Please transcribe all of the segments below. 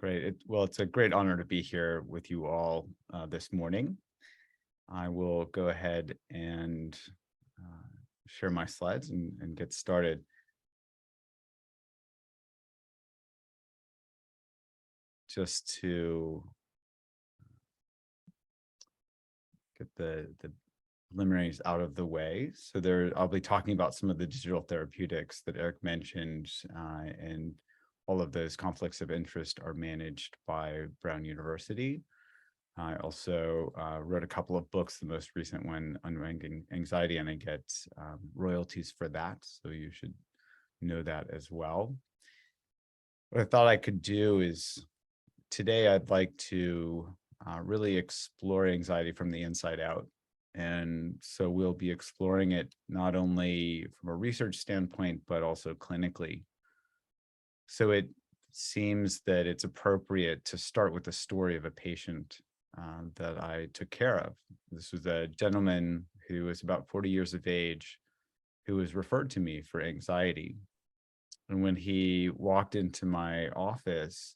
Great. Well, it's a great honor to be here with you all this morning. I will go ahead and share my slides and get started. Just to get the preliminaries out of the way. So I'll be talking about some of the digital therapeutics that Eric mentioned, and all of those conflicts of interest are managed by Brown University. I also wrote a couple of books, the most recent one, Unwinding Anxiety, and I get royalties for that. So you should know that as well. What I thought I could do is today I'd like to really explore anxiety from the inside out. And so we'll be exploring it not only from a research standpoint, but also clinically. So it seems that it's appropriate to start with the story of a patient that I took care of. This was a gentleman who was about 40 years of age, who was referred to me for anxiety. And when he walked into my office,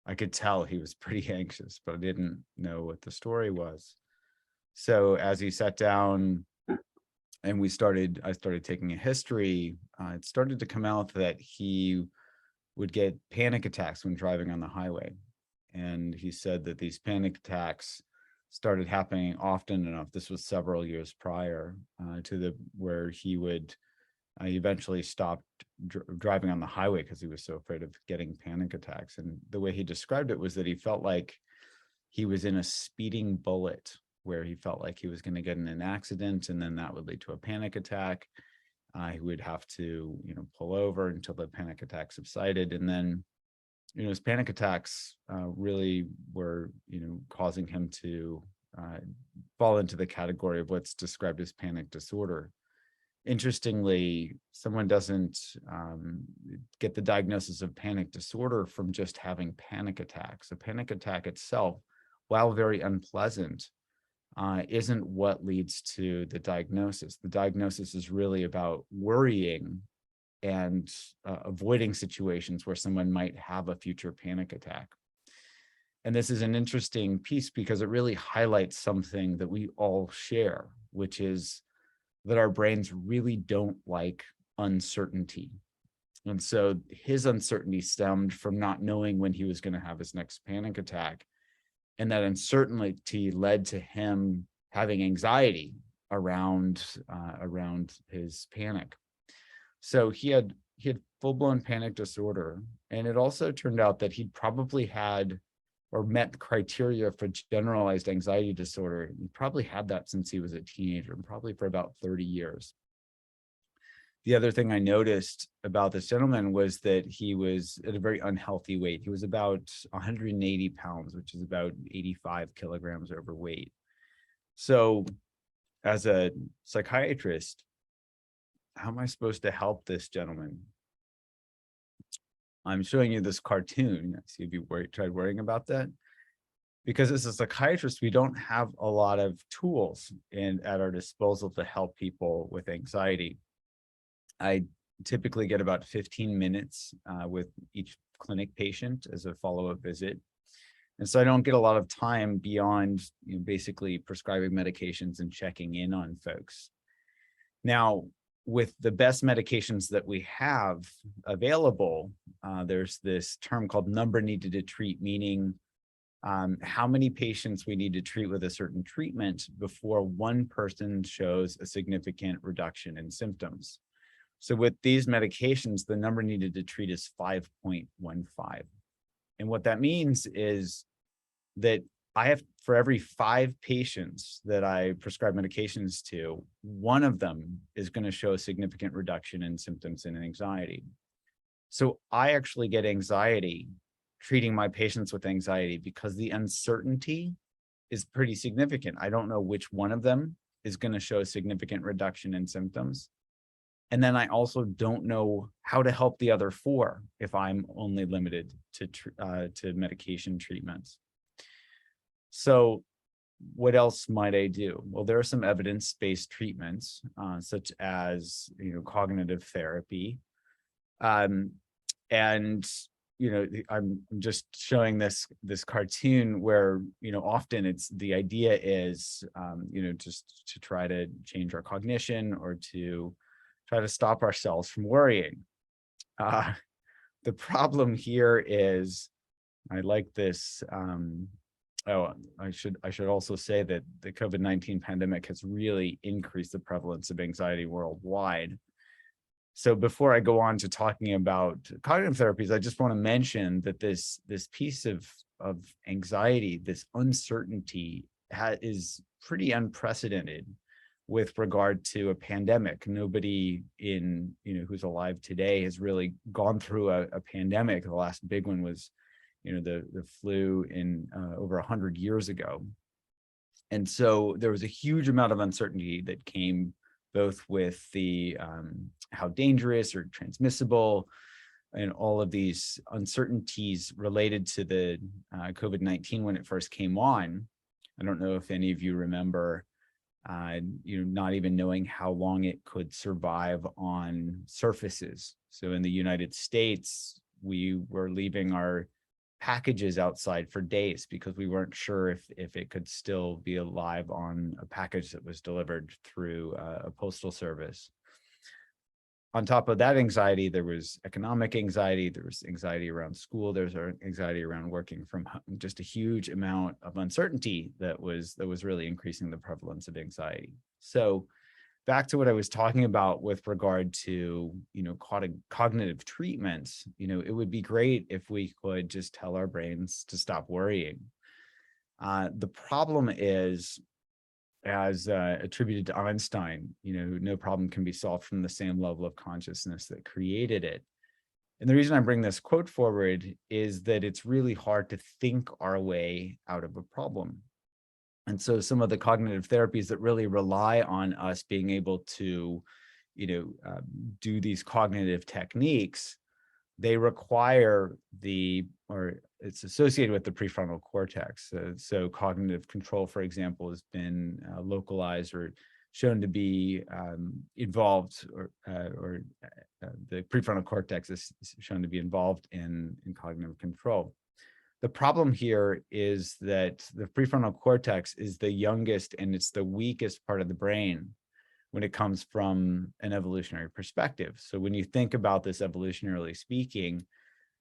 I could tell he was pretty anxious, but I didn't know what the story was. So as he sat down and I started taking a history, it started to come out that he would get panic attacks when driving on the highway. And he said that these panic attacks started happening often enough. This was several years prior to where he would eventually stopped driving on the highway because he was so afraid of getting panic attacks. And the way he described it was that he felt like he was in a speeding bullet, where he felt like he was going to get in an accident, and then that would lead to a panic attack. He would have to, pull over until the panic attack subsided, and then, his panic attacks really were, causing him to fall into the category of what's described as panic disorder. Interestingly, someone doesn't get the diagnosis of panic disorder from just having panic attacks. A panic attack itself, while very unpleasant, isn't what leads to the diagnosis. The diagnosis is really about worrying and avoiding situations where someone might have a future panic attack. And this is an interesting piece because it really highlights something that we all share, which is that our brains really don't like uncertainty. And so his uncertainty stemmed from not knowing when he was going to have his next panic attack. And that uncertainty led to him having anxiety around his panic. So he had full-blown panic disorder. And it also turned out that he'd probably had or met the criteria for generalized anxiety disorder. He probably had that since he was a teenager, and probably for about 30 years. The other thing I noticed about this gentleman was that he was at a very unhealthy weight. He was about 180 pounds, which is about 85 kilograms overweight. So as a psychiatrist, how am I supposed to help this gentleman? I'm showing you this cartoon. See if you tried worrying about that. Because as a psychiatrist, we don't have a lot of tools at our disposal to help people with anxiety. I typically get about 15 minutes with each clinic patient as a follow-up visit. And so I don't get a lot of time beyond basically prescribing medications and checking in on folks. Now, with the best medications that we have available, there's this term called number needed to treat, meaning how many patients we need to treat with a certain treatment before one person shows a significant reduction in symptoms. So with these medications, the number needed to treat is 5.15. And what that means is that I have, for every 5 patients that I prescribe medications to, one of them is going to show a significant reduction in symptoms and anxiety. So I actually get anxiety treating my patients with anxiety because the uncertainty is pretty significant. I don't know which one of them is going to show a significant reduction in symptoms. And then I also don't know how to help the other 4 if I'm only limited to medication treatments. So what else might I do? Well, there are some evidence-based treatments, such as cognitive therapy. And I'm just showing this cartoon where, often it's the idea is, just to try to change our cognition or to try to stop ourselves from worrying. The problem here is, I like this. I should also say that the COVID-19 pandemic has really increased the prevalence of anxiety worldwide. So before I go on to talking about cognitive therapies, I just want to mention that this piece of anxiety, this uncertainty, is pretty unprecedented with regard to a pandemic. Nobody who's alive today has really gone through a pandemic. The last big one was, the flu in over 100 years ago. And so there was a huge amount of uncertainty that came both with the how dangerous or transmissible, and all of these uncertainties related to the COVID-19 when it first came on. I don't know if any of you remember, not even knowing how long it could survive on surfaces. So in the United States, we were leaving our packages outside for days because we weren't sure if it could still be alive on a package that was delivered through a postal service. On top of that anxiety, there was economic anxiety, there was anxiety around school, there's anxiety around working from home, just a huge amount of uncertainty that was really increasing the prevalence of anxiety. So back to what I was talking about with regard to, cognitive treatments, it would be great if we could just tell our brains to stop worrying. The problem is, as attributed to Einstein, no problem can be solved from the same level of consciousness that created it. And the reason I bring this quote forward is that it's really hard to think our way out of a problem. And so some of the cognitive therapies that really rely on us being able to, do these cognitive techniques, they require it's associated with the prefrontal cortex. So cognitive control, for example, has been localized or shown to be involved, or the prefrontal cortex is shown to be involved in cognitive control. The problem here is that the prefrontal cortex is the youngest and it's the weakest part of the brain when it comes from an evolutionary perspective. So when you think about this evolutionarily speaking,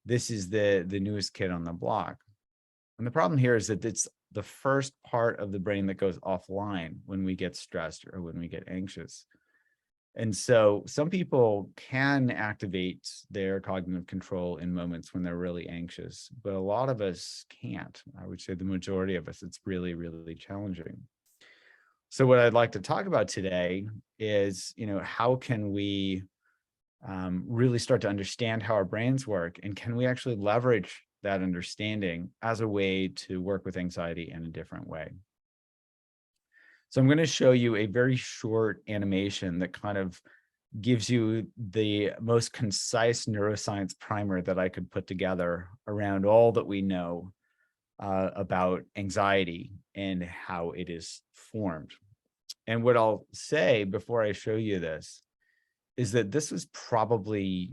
this is the newest kid on the block. And the problem here is that it's the first part of the brain that goes offline when we get stressed or when we get anxious. And so some people can activate their cognitive control in moments when they're really anxious, but a lot of us can't. I would say the majority of us, it's really, really challenging. So what I'd like to talk about today is, how can we really start to understand how our brains work, and can we actually leverage that understanding as a way to work with anxiety in a different way? So I'm going to show you a very short animation that kind of gives you the most concise neuroscience primer that I could put together around all that we know about anxiety and how it is formed. And what I'll say before I show you this is that this was probably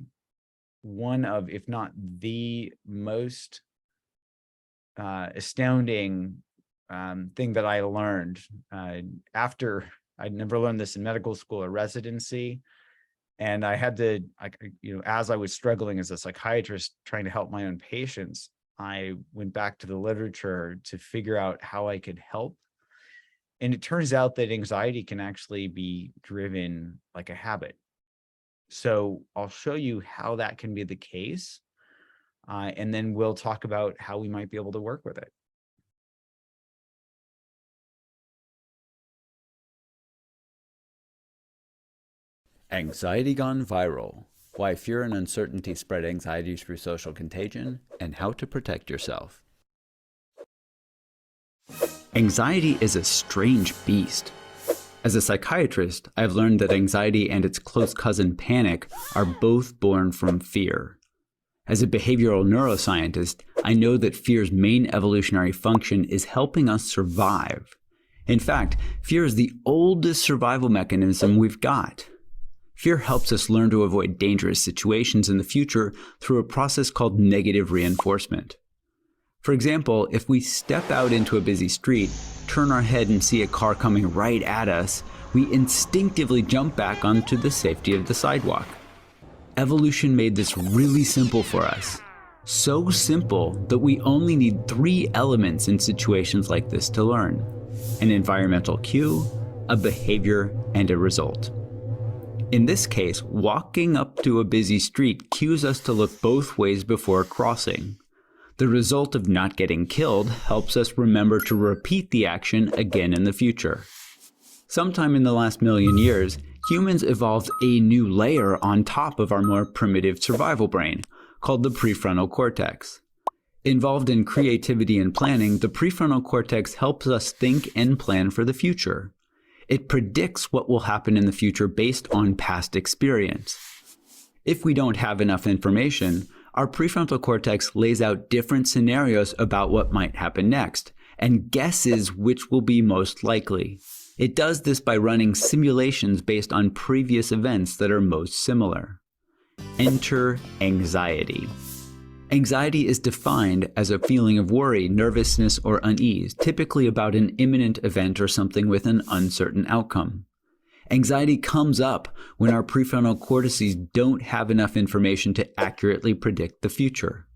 one of, if not the most astounding thing that I learned after I'd never learned this in medical school or residency. And I had to, as I was struggling as a psychiatrist trying to help my own patients, I went back to the literature to figure out how I could help. And it turns out that anxiety can actually be driven like a habit. So I'll show you how that can be the case. And then we'll talk about how we might be able to work with it. Anxiety gone viral. Why fear and uncertainty spread anxiety through social contagion, and how to protect yourself. Anxiety is a strange beast. As a psychiatrist, I've learned that anxiety and its close cousin panic are both born from fear. As a behavioral neuroscientist, I know that fear's main evolutionary function is helping us survive. In fact, fear is the oldest survival mechanism we've got. fear helps us learn to avoid dangerous situations in the future through a process called negative reinforcement. For example, if we step out into a busy street, turn our head and see a car coming right at us, we instinctively jump back onto the safety of the sidewalk. Evolution made this really simple for us. So simple that we only need 3 elements in situations like this to learn: an environmental cue, a behavior, and a result. In this case, walking up to a busy street cues us to look both ways before crossing. The result of not getting killed helps us remember to repeat the action again in the future. Sometime in the last million years, humans evolved a new layer on top of our more primitive survival brain, called the prefrontal cortex. Involved in creativity and planning, the prefrontal cortex helps us think and plan for the future. It predicts what will happen in the future based on past experience. If we don't have enough information, our prefrontal cortex lays out different scenarios about what might happen next and guesses which will be most likely. It does this by running simulations based on previous events that are most similar. Enter anxiety. Anxiety is defined as a feeling of worry, nervousness, or unease, typically about an imminent event or something with an uncertain outcome. Anxiety comes up when our prefrontal cortices don't have enough information to accurately predict the future.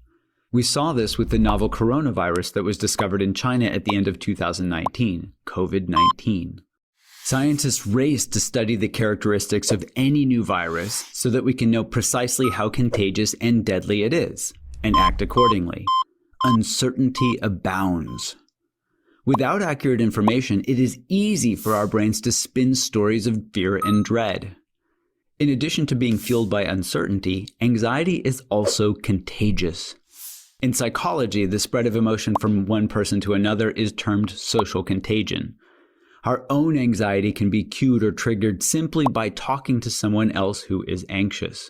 We saw this with the novel coronavirus that was discovered in China at the end of 2019, COVID-19. Scientists raced to study the characteristics of any new virus so that we can know precisely how contagious and deadly it is, and act accordingly. Uncertainty abounds. Without accurate information, it is easy for our brains to spin stories of fear and dread. In addition to being fueled by uncertainty, anxiety is also contagious. In psychology, the spread of emotion from one person to another is termed social contagion. Our own anxiety can be cued or triggered simply by talking to someone else who is anxious.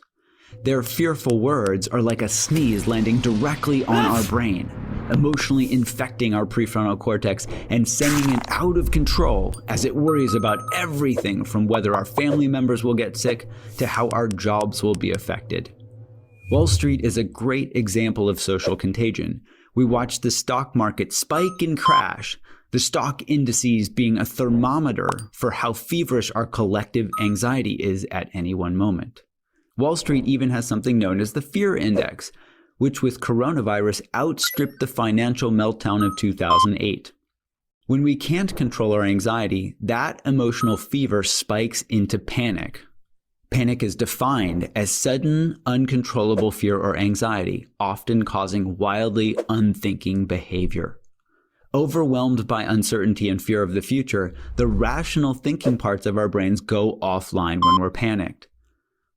Their fearful words are like a sneeze landing directly on our brain, emotionally infecting our prefrontal cortex and sending it out of control as it worries about everything from whether our family members will get sick to how our jobs will be affected. Wall Street is a great example of social contagion. We watch the stock market spike and crash, the stock indices being a thermometer for how feverish our collective anxiety is at any one moment. Wall Street even has something known as the fear index, which with coronavirus outstripped the financial meltdown of 2008. When we can't control our anxiety, that emotional fever spikes into panic. Panic is defined as sudden, uncontrollable fear or anxiety, often causing wildly unthinking behavior. Overwhelmed by uncertainty and fear of the future, the rational thinking parts of our brains go offline when we're panicked.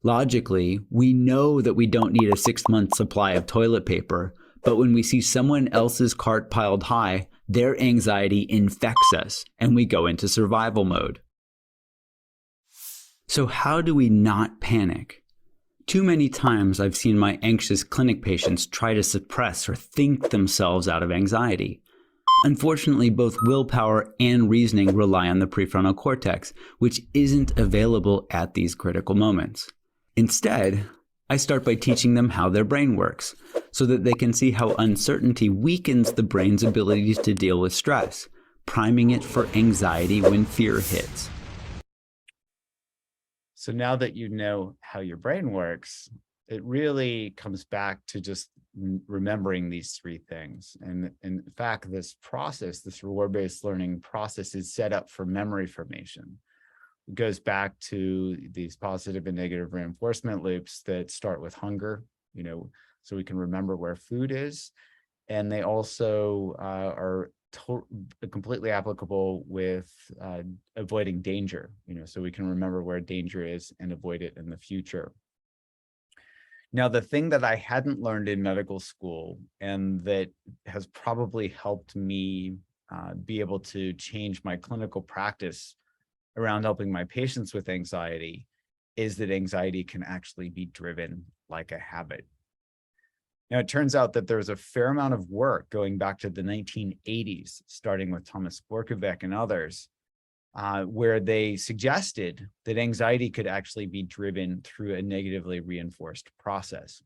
Logically, we know that we don't need a 6-month supply of toilet paper, but when we see someone else's cart piled high, their anxiety infects us, and we go into survival mode. So how do we not panic? Too many times I've seen my anxious clinic patients try to suppress or think themselves out of anxiety. Unfortunately, both willpower and reasoning rely on the prefrontal cortex, which isn't available at these critical moments. Instead, I start by teaching them how their brain works, so that they can see how uncertainty weakens the brain's abilities to deal with stress, priming it for anxiety when fear hits. So now that you know how your brain works, it really comes back to just remembering these 3 things. And in fact, this process, this reward-based learning process, is set up for memory formation. It goes back to these positive and negative reinforcement loops that start with hunger, so we can remember where food is. And they also are completely applicable with avoiding danger, so we can remember where danger is and avoid it in the future. Now, the thing that I hadn't learned in medical school and that has probably helped me be able to change my clinical practice around helping my patients with anxiety is that anxiety can actually be driven like a habit. Now, it turns out that there's a fair amount of work going back to the 1980s, starting with Thomas Borkovic and others, where they suggested that anxiety could actually be driven through a negatively reinforced process.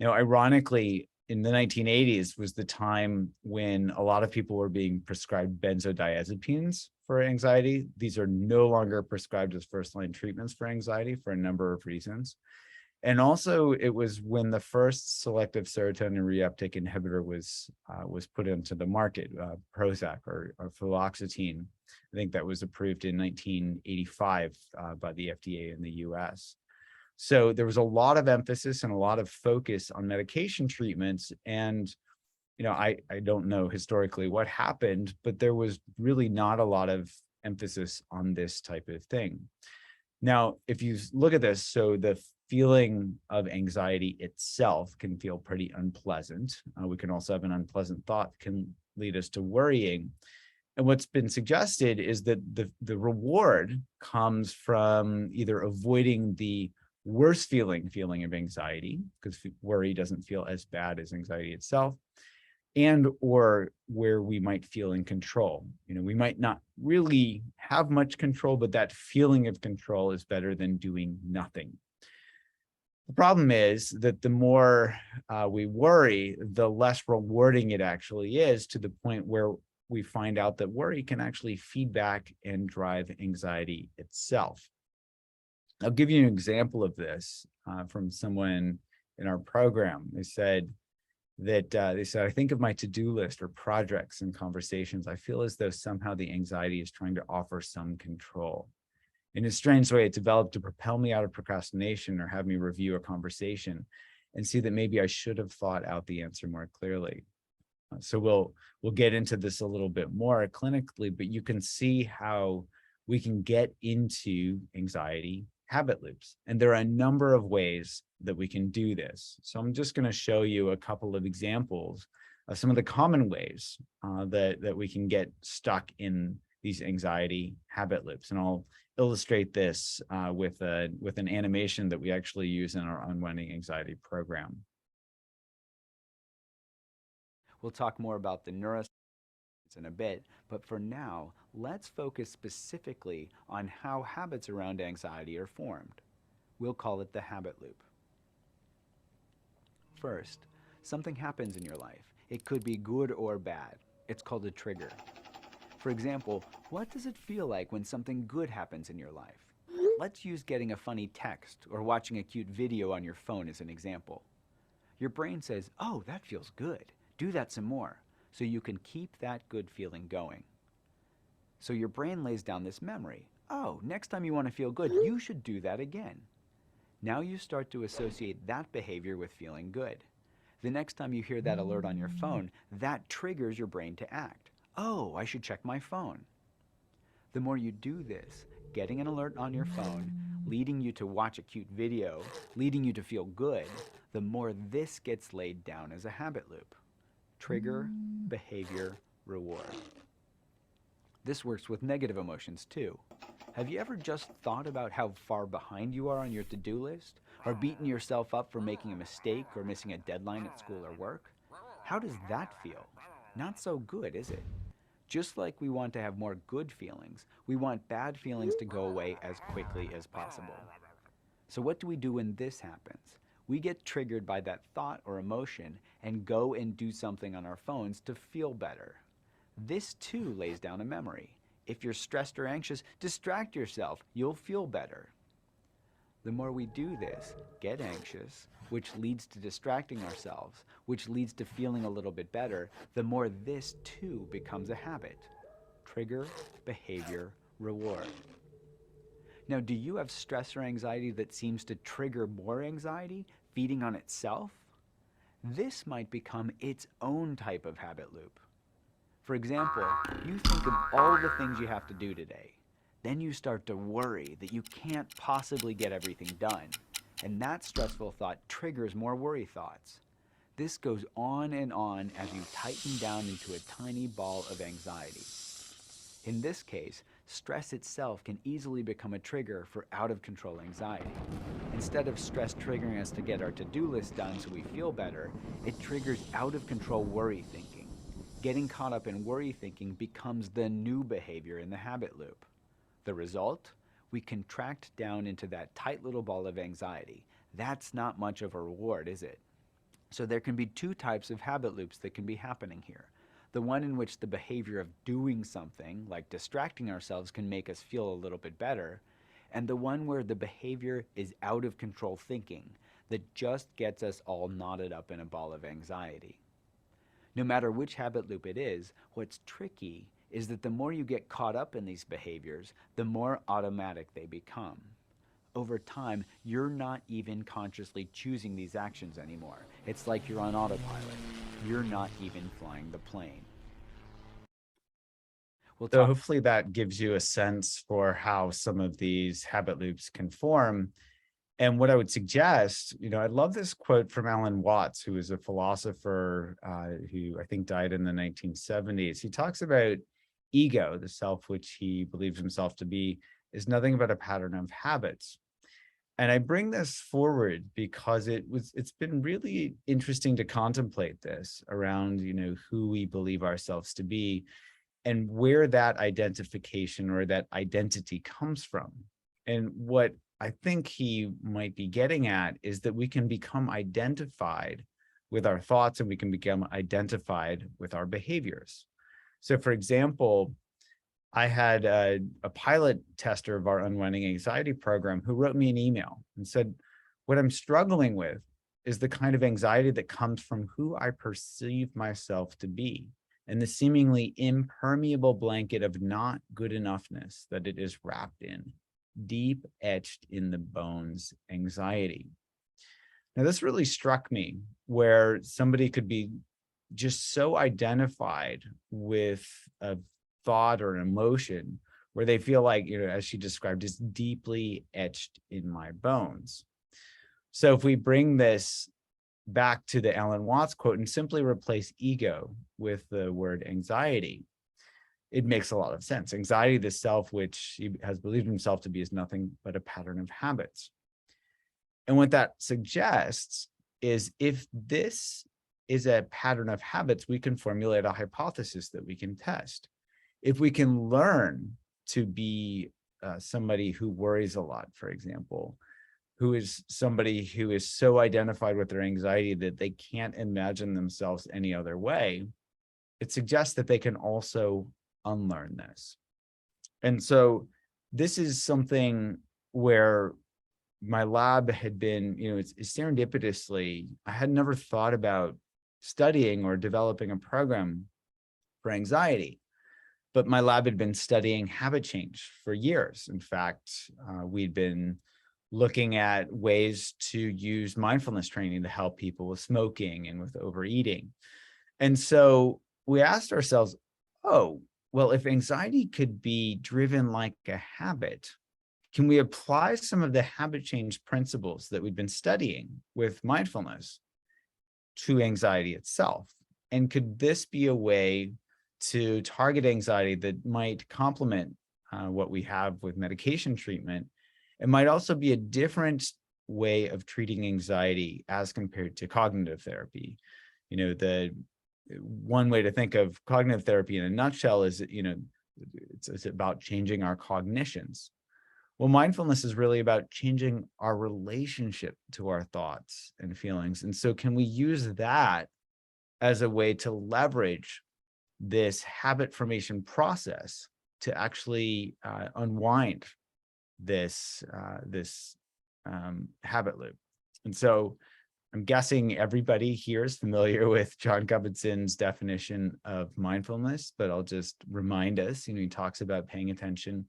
Ironically, in the 1980s was the time when a lot of people were being prescribed benzodiazepines for anxiety. These are no longer prescribed as first-line treatments for anxiety for a number of reasons. And also, it was when the first selective serotonin reuptake inhibitor was put into the market, Prozac or fluoxetine. I think that was approved in 1985 by the FDA in the US. So there was a lot of emphasis and a lot of focus on medication treatments. And, I don't know historically what happened, but there was really not a lot of emphasis on this type of thing. Now, if you look at this, so the feeling of anxiety itself can feel pretty unpleasant. We can also have an unpleasant thought that can lead us to worrying. And what's been suggested is that the reward comes from either avoiding the worse feeling of anxiety, because worry doesn't feel as bad as anxiety itself, and or where we might feel in control. We might not really have much control, but that feeling of control is better than doing nothing. The problem is that the more we worry, the less rewarding it actually is, to the point where we find out that worry can actually feed back and drive anxiety itself. I'll give you an example of this from someone in our program. They said, I think of my to-do list or projects and conversations. I feel as though somehow the anxiety is trying to offer some control. In a strange way, it developed to propel me out of procrastination or have me review a conversation and see that maybe I should have thought out the answer more clearly. So we'll get into this a little bit more clinically, but you can see how we can get into anxiety habit loops. And there are a number of ways that we can do this. So I'm just going to show you a couple of examples of some of the common ways that we can get stuck in these anxiety habit loops. And I'll illustrate this with an animation that we actually use in our Unwinding anxiety program. We'll talk more about the neuroscience in a bit, but for now, let's focus specifically on how habits around anxiety are formed. We'll call it the habit loop. First, something happens in your life. It could be good or bad. It's called a trigger. For example, what does it feel like when something good happens in your life? Let's use getting a funny text or watching a cute video on your phone as an example. Your brain says, "Oh, that feels good. Do that some more," so you can keep that good feeling going. So your brain lays down this memory. Oh, next time you want to feel good, you should do that again. Now you start to associate that behavior with feeling good. The next time you hear that alert on your phone, that triggers your brain to act. Oh, I should check my phone. The more you do this, getting an alert on your phone, leading you to watch a cute video, leading you to feel good, the more this gets laid down as a habit loop. Trigger, behavior, reward. This works with negative emotions too. Have you ever just thought about how far behind you are on your to-do list, or beaten yourself up for making a mistake or missing a deadline at school or work? How does that feel? Not so good, is it? Just like we want to have more good feelings, we want bad feelings to go away as quickly as possible. So what do we do when this happens? We get triggered by that thought or emotion and go and do something on our phones to feel better. This too lays down a memory. If you're stressed or anxious, distract yourself. You'll feel better. The more we do this, get anxious, which leads to distracting ourselves, which leads to feeling a little bit better, the more this too becomes a habit. Trigger, behavior, reward. Now, do you have stress or anxiety that seems to trigger more anxiety, feeding on itself? This might become its own type of habit loop. For example, you think of all the things you have to do today. Then you start to worry that you can't possibly get everything done. And that stressful thought triggers more worry thoughts. This goes on and on as you tighten down into a tiny ball of anxiety. In this case, stress itself can easily become a trigger for out-of-control anxiety. Instead of stress triggering us to get our to-do list done so we feel better, it triggers out-of-control worry thinking. Getting caught up in worry thinking becomes the new behavior in the habit loop. The result? We contract down into that tight little ball of anxiety. That's not much of a reward, is it? So there can be two types of habit loops that can be happening here. The one in which the behavior of doing something, like distracting ourselves, can make us feel a little bit better, and the one where the behavior is out of control thinking that just gets us all knotted up in a ball of anxiety. No matter which habit loop it is, what's tricky is that the more you get caught up in these behaviors, the more automatic they become. Over time, you're not even consciously choosing these actions anymore. It's like you're on autopilot. You're not even flying the plane. So hopefully that gives you a sense for how some of these habit loops can form. And what I would suggest, I love this quote from Alan Watts, who is a philosopher who I think died in the 1970s. He talks about ego, the self which he believes himself to be, is nothing but a pattern of habits. And I bring this forward because it's been really interesting to contemplate this around, who we believe ourselves to be and where that identification or that identity comes from. And what I think he might be getting at is that we can become identified with our thoughts and we can become identified with our behaviors. So for example, I had a pilot tester of our Unwinding anxiety program who wrote me an email and said, what I'm struggling with is the kind of anxiety that comes from who I perceive myself to be and the seemingly impermeable blanket of not good enoughness that it is wrapped in, deep etched in the bones anxiety. Now, this really struck me, where somebody could be just so identified with a thought or an emotion where they feel like, as she described, is deeply etched in my bones. So if we bring this back to the Alan Watts quote and simply replace ego with the word anxiety, it makes a lot of sense. Anxiety, the self which he has believed himself to be, is nothing but a pattern of habits. And what that suggests is, if this is a pattern of habits, we can formulate a hypothesis that we can test. If we can learn to be somebody who worries a lot, for example, who is somebody who is so identified with their anxiety that they can't imagine themselves any other way, it suggests that they can also unlearn this. And so this is something where my lab had been, it's serendipitously, I had never thought about studying or developing a program for anxiety. But my lab had been studying habit change for years. In fact, we'd been looking at ways to use mindfulness training to help people with smoking and with overeating. And so we asked ourselves, oh, well, if anxiety could be driven like a habit, can we apply some of the habit change principles that we've been studying with mindfulness to anxiety itself? And could this be a way to target anxiety that might complement what we have with medication treatment? It might also be a different way of treating anxiety as compared to cognitive therapy. The one way to think of cognitive therapy in a nutshell is, it's about changing our cognitions. Well, mindfulness is really about changing our relationship to our thoughts and feelings. And so can we use that as a way to leverage this habit formation process to actually unwind this habit loop? And so I'm guessing everybody here is familiar with John Kabat-Zinn's definition of mindfulness, but I'll just remind us, he talks about paying attention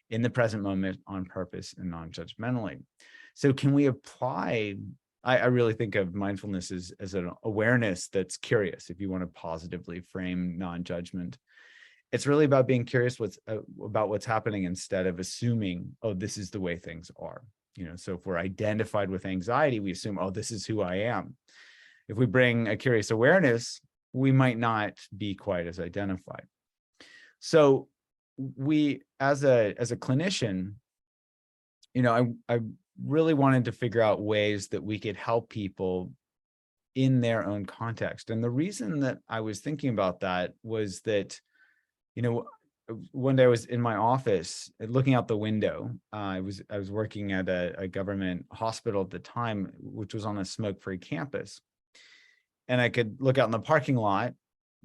in the present moment on purpose and non-judgmentally. So can we apply, I really think of mindfulness as an awareness that's curious, if you want to positively frame non-judgment. It's really about being curious about what's happening instead of assuming, oh, this is the way things are. So if we're identified with anxiety, we assume, oh, this is who I am. If we bring a curious awareness, we might not be quite as identified. So we, as a clinician, I really wanted to figure out ways that we could help people in their own context. And the reason that I was thinking about that was that, one day I was in my office looking out the window. I was working at a government hospital at the time, which was on a smoke-free campus. And I could look out in the parking lot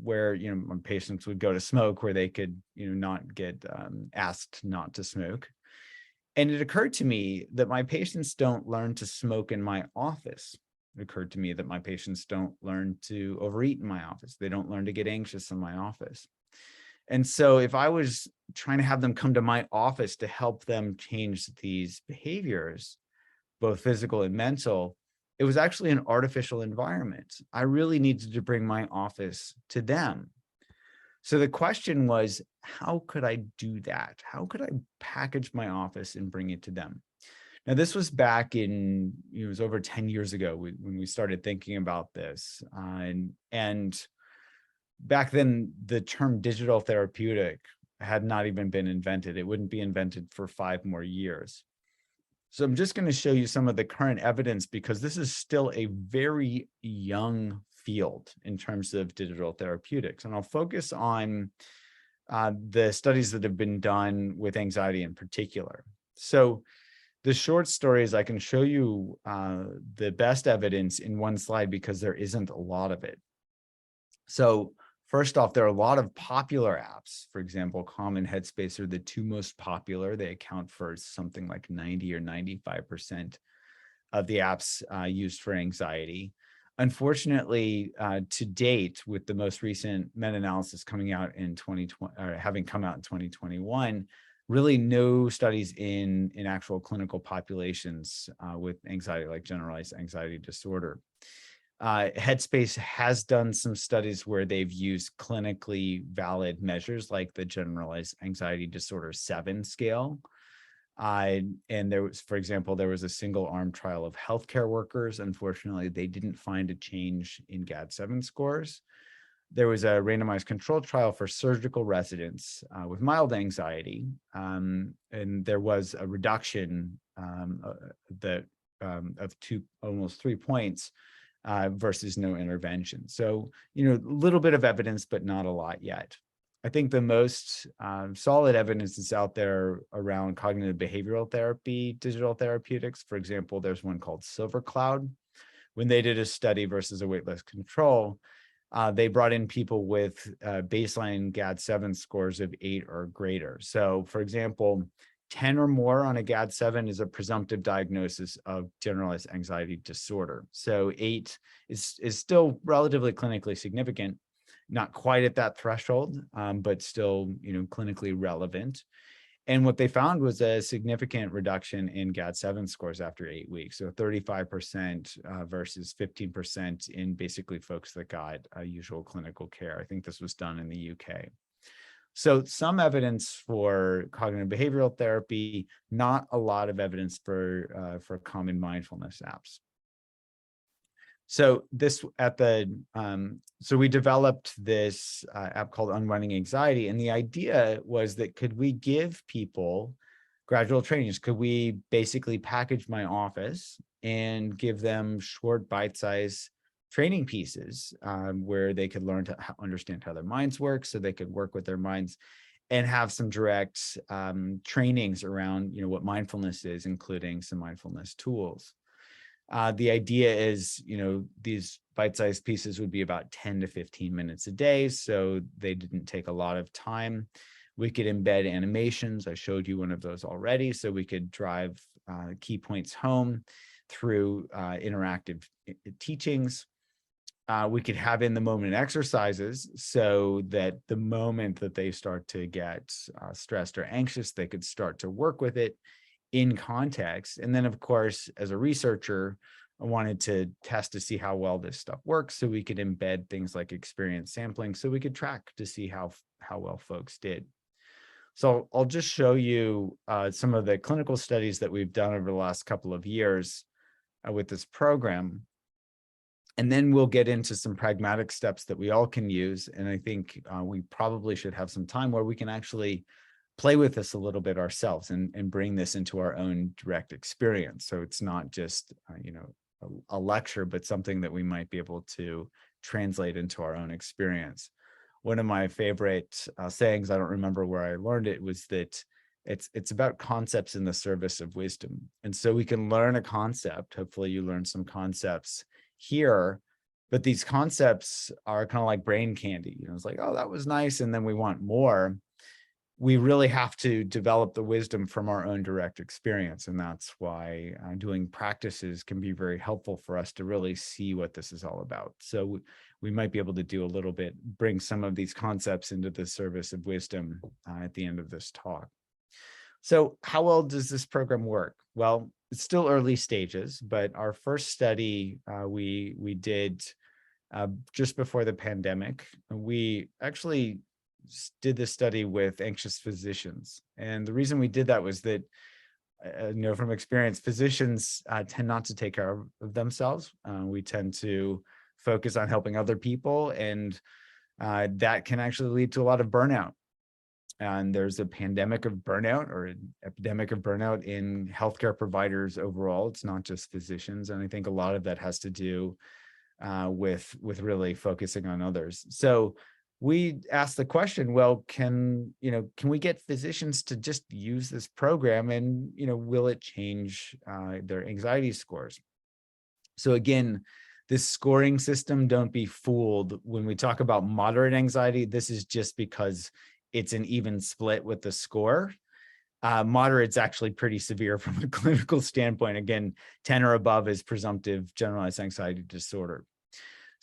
where, my patients would go to smoke, where they could, not get asked not to smoke. And it occurred to me that my patients don't learn to smoke in my office. It occurred to me that my patients don't learn to overeat in my office. They don't learn to get anxious in my office. And so if I was trying to have them come to my office to help them change these behaviors, both physical and mental, it was actually an artificial environment. I really needed to bring my office to them. So the question was, how could I do that? How could I package my office and bring it to them? Now, this was back in, it was over 10 years ago when we started thinking about this. And back then, the term digital therapeutic had not even been invented. It wouldn't be invented for 5 more years. So I'm just going to show you some of the current evidence, because this is still a very young field in terms of digital therapeutics. And I'll focus on the studies that have been done with anxiety in particular. So the short story is I can show you the best evidence in one slide because there isn't a lot of it. So first off, there are a lot of popular apps. For example, Calm and Headspace are the 2 most popular. They account for something like 90 or 95% of the apps used for anxiety. Unfortunately, to date, with the most recent meta-analysis coming out in 2020, or having come out in 2021, really no studies in actual clinical populations with anxiety, like generalized anxiety disorder. Headspace has done some studies where they've used clinically valid measures like the Generalized Anxiety Disorder 7 scale. And there was, for example, there was a single arm trial of healthcare workers. Unfortunately, they didn't find a change in GAD-7 scores. There was a randomized controlled trial for surgical residents with mild anxiety, and there was a reduction of almost 3 points versus no intervention. So, a little bit of evidence, but not a lot yet. I think the most solid evidence is out there around cognitive behavioral therapy, digital therapeutics. For example, there's one called Silver Cloud. When they did a study versus a weightless control, they brought in people with baseline GAD-7 scores of 8 or greater. So, for example, 10 or more on a GAD-7 is a presumptive diagnosis of generalized anxiety disorder. So 8 is still relatively clinically significant, not quite at that threshold, but still, clinically relevant. And what they found was a significant reduction in GAD-7 scores after 8 weeks. So 35% versus 15% in basically folks that got usual clinical care. I think this was done in the UK. So some evidence for cognitive behavioral therapy, not a lot of evidence for common mindfulness apps. So so we developed this app called Unwinding Anxiety, and the idea was that could we give people gradual trainings? Could we basically package my office and give them short bite-sized training pieces where they could learn to understand how their minds work, so they could work with their minds, and have some direct trainings around what mindfulness is, including some mindfulness tools. The idea is, these bite-sized pieces would be about 10 to 15 minutes a day, so they didn't take a lot of time. We could embed animations. I showed you one of those already, so we could drive key points home through interactive teachings. We could have in the moment exercises so that the moment that they start to get stressed or anxious, they could start to work with it in context. And then, of course, as a researcher, I wanted to test to see how well this stuff works, so we could embed things like experience sampling, so we could track to see how well folks did. So I'll just show you some of the clinical studies that we've done over the last couple of years with this program. And then we'll get into some pragmatic steps that we all can use. And I think we probably should have some time where we can actually play with this a little bit ourselves and bring this into our own direct experience. So it's not just, a lecture, but something that we might be able to translate into our own experience. one of my favorite sayings, I don't remember where I learned it, was that it's about concepts in the service of wisdom. And so we can learn a concept. Hopefully you learn some concepts here, but these concepts are kind of like brain candy. It's like, oh, that was nice. And then we want more. We really have to develop the wisdom from our own direct experience. And that's why doing practices can be very helpful for us to really see what this is all about. So we might be able to do a little bit, bring some of these concepts into the service of wisdom at the end of this talk. So how well does this program work? Well, it's still early stages, but our first study we did just before the pandemic. We actually did this study with anxious physicians. And the reason we did that was that, from experience, physicians tend not to take care of themselves. We tend to focus on helping other people, and that can actually lead to a lot of burnout. And there's a pandemic of burnout, or an epidemic of burnout in healthcare providers overall. It's not just physicians. And I think a lot of that has to do with really focusing on others. So we asked the question, well, can we get physicians to just use this program, and will it change their anxiety scores? So again, this scoring system, don't be fooled. When we talk about moderate anxiety, this is just because it's an even split with the score. Moderate's actually pretty severe from a clinical standpoint. Again, 10 or above is presumptive generalized anxiety disorder.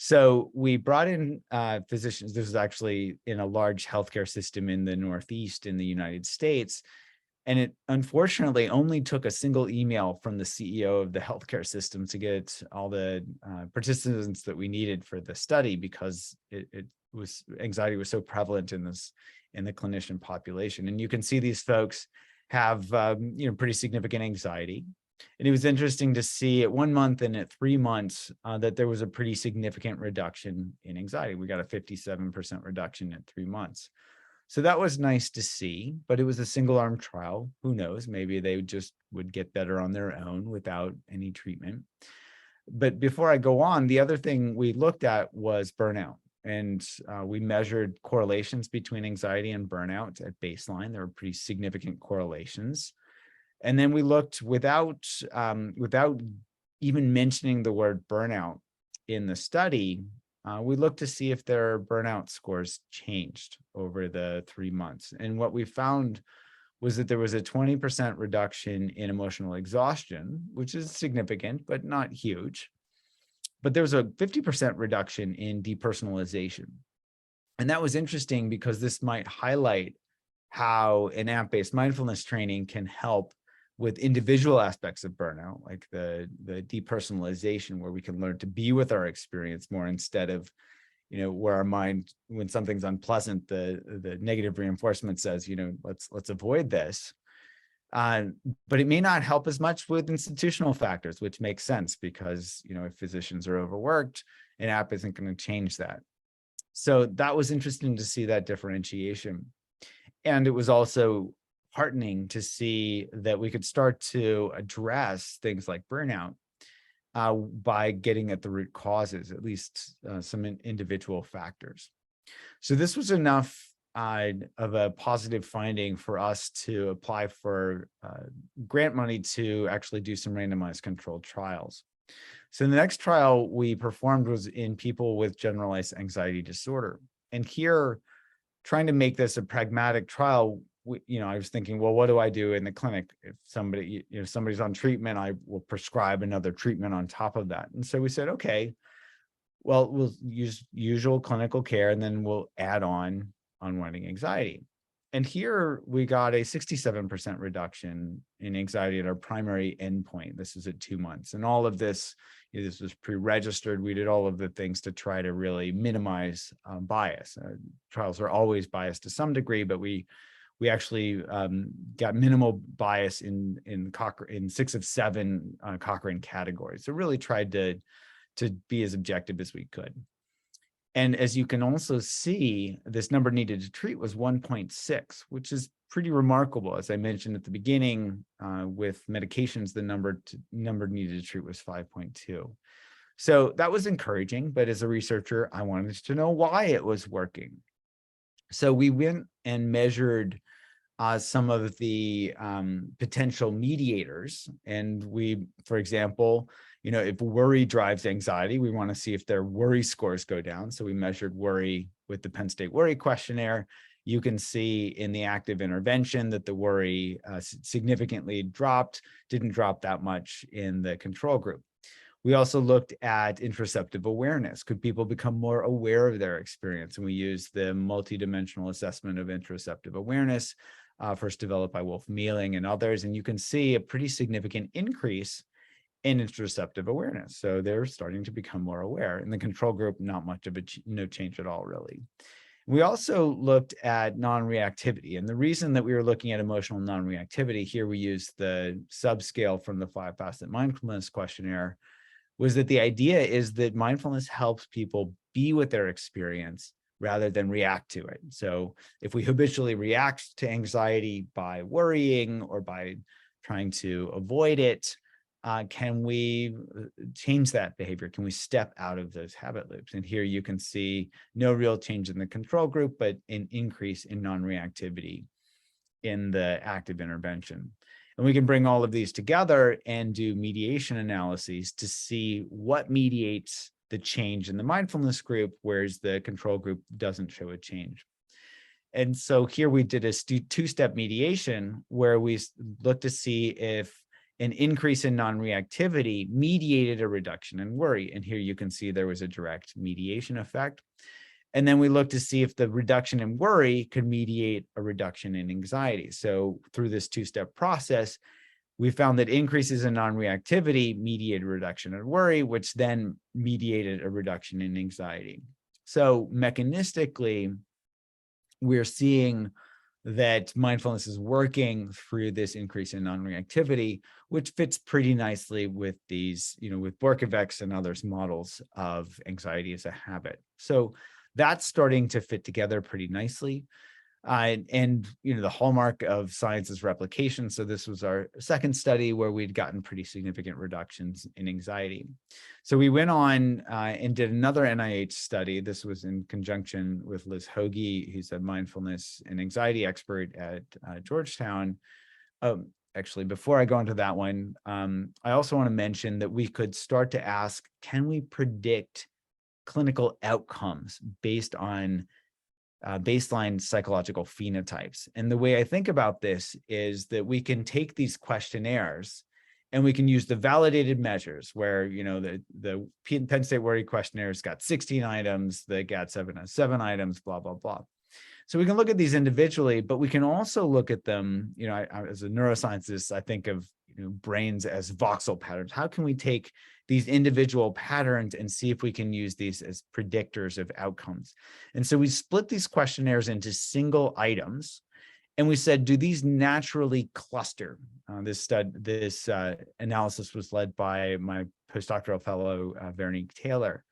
So we brought in physicians. This is actually in a large healthcare system in the Northeast in the United States. And it unfortunately only took a single email from the CEO of the healthcare system to get all the participants that we needed for the study, because anxiety was so prevalent in the clinician population. And you can see these folks have pretty significant anxiety. And it was interesting to see at 1 month and at 3 months that there was a pretty significant reduction in anxiety. We got a 57% reduction at 3 months. So that was nice to see, but it was a single arm trial. Who knows? Maybe they just would get better on their own without any treatment. But before I go on, the other thing we looked at was burnout. And we measured correlations between anxiety and burnout at baseline. There were pretty significant correlations. And then we looked without even mentioning the word burnout in the study. We looked to see if their burnout scores changed over the 3 months. And what we found was that there was a 20% reduction in emotional exhaustion, which is significant, but not huge. But there was a 50% reduction in depersonalization. And that was interesting because this might highlight how an app-based mindfulness training can help with individual aspects of burnout, like the depersonalization, where we can learn to be with our experience more instead of, where our mind, when something's unpleasant, the negative reinforcement says, let's avoid this. But it may not help as much with institutional factors, which makes sense because, if physicians are overworked, an app isn't going to change that. So that was interesting to see that differentiation. And it was also heartening to see that we could start to address things like burnout by getting at the root causes, at least some individual factors. So this was enough of a positive finding for us to apply for grant money to actually do some randomized controlled trials. So the next trial we performed was in people with generalized anxiety disorder. And here, trying to make this a pragmatic trial, I was thinking, well, what do I do in the clinic? If somebody's on treatment, I will prescribe another treatment on top of that. And so we said, okay, well, we'll use usual clinical care, and then we'll add on unwinding anxiety. And here we got a 67% reduction in anxiety at our primary endpoint. This is at 2 months. And all of this, this was pre-registered. We did all of the things to try to really minimize bias. Trials are always biased to some degree, but we actually got minimal bias in 6 of 7 Cochrane categories. So really tried to be as objective as we could. And as you can also see, this number needed to treat was 1.6, which is pretty remarkable. As I mentioned at the beginning, with medications, the number needed to treat was 5.2. So that was encouraging, but as a researcher, I wanted to know why it was working. So we went and measured some of the potential mediators. And we, for example, if worry drives anxiety, we want to see if their worry scores go down. So we measured worry with the Penn State Worry Questionnaire. You can see in the active intervention that the worry significantly dropped, didn't drop that much in the control group. We also looked at interoceptive awareness. Could people become more aware of their experience? And we used the multidimensional assessment of interoceptive awareness, first developed by Wolf Mealing and others. And you can see a pretty significant increase in interoceptive awareness. So they're starting to become more aware. In the control group, not much of no change at all, really. We also looked at non-reactivity. And the reason that we were looking at emotional non-reactivity, here we used the subscale from the 5-facet mindfulness questionnaire, was that the idea is that mindfulness helps people be with their experience rather than react to it. So if we habitually react to anxiety by worrying or by trying to avoid it, can we change that behavior? Can we step out of those habit loops? And here you can see no real change in the control group, but an increase in non-reactivity in the active intervention. And we can bring all of these together and do mediation analyses to see what mediates the change in the mindfulness group, whereas the control group doesn't show a change. And so here we did a two-step mediation where we looked to see if an increase in non-reactivity mediated a reduction in worry. And here you can see there was a direct mediation effect. And then we looked to see if the reduction in worry could mediate a reduction in anxiety. So through this two-step process, we found that increases in non-reactivity mediated a reduction in worry, which then mediated a reduction in anxiety. So mechanistically, we're seeing that mindfulness is working through this increase in non-reactivity, which fits pretty nicely with these, with Borkovics and others models of anxiety as a habit. So that's starting to fit together pretty nicely. And the hallmark of science is replication. So this was our second study where we'd gotten pretty significant reductions in anxiety. So we went on and did another NIH study. This was in conjunction with Liz Hoagie, who's a mindfulness and anxiety expert at Georgetown. Actually, before I go into that one, I also want to mention that we could start to ask, can we predict clinical outcomes based on baseline psychological phenotypes? And the way I think about this is that we can take these questionnaires and we can use the validated measures where, the Penn State Worry Questionnaire has got 16 items, the GAD-7 has 7 items, blah, blah, blah. So we can look at these individually, but we can also look at them, I, as a neuroscientist, I think of brains as voxel patterns. How can we take these individual patterns and see if we can use these as predictors of outcomes? And so we split these questionnaires into single items, and we said, do these naturally cluster? This analysis was led by my postdoctoral fellow, Veronique Taylor.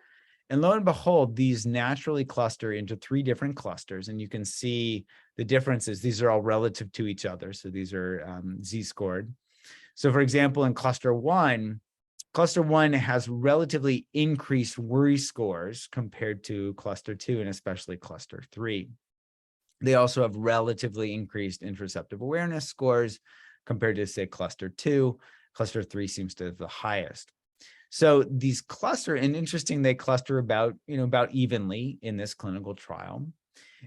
And lo and behold, these naturally cluster into 3 different clusters. And you can see the differences. These are all relative to each other. So these are z-scored. So for example, in cluster one has relatively increased worry scores compared to cluster 2 and especially cluster 3. They also have relatively increased interoceptive awareness scores compared to, say, cluster 2. Cluster 3 seems to have the highest. So these cluster, and interesting, they cluster about evenly in this clinical trial.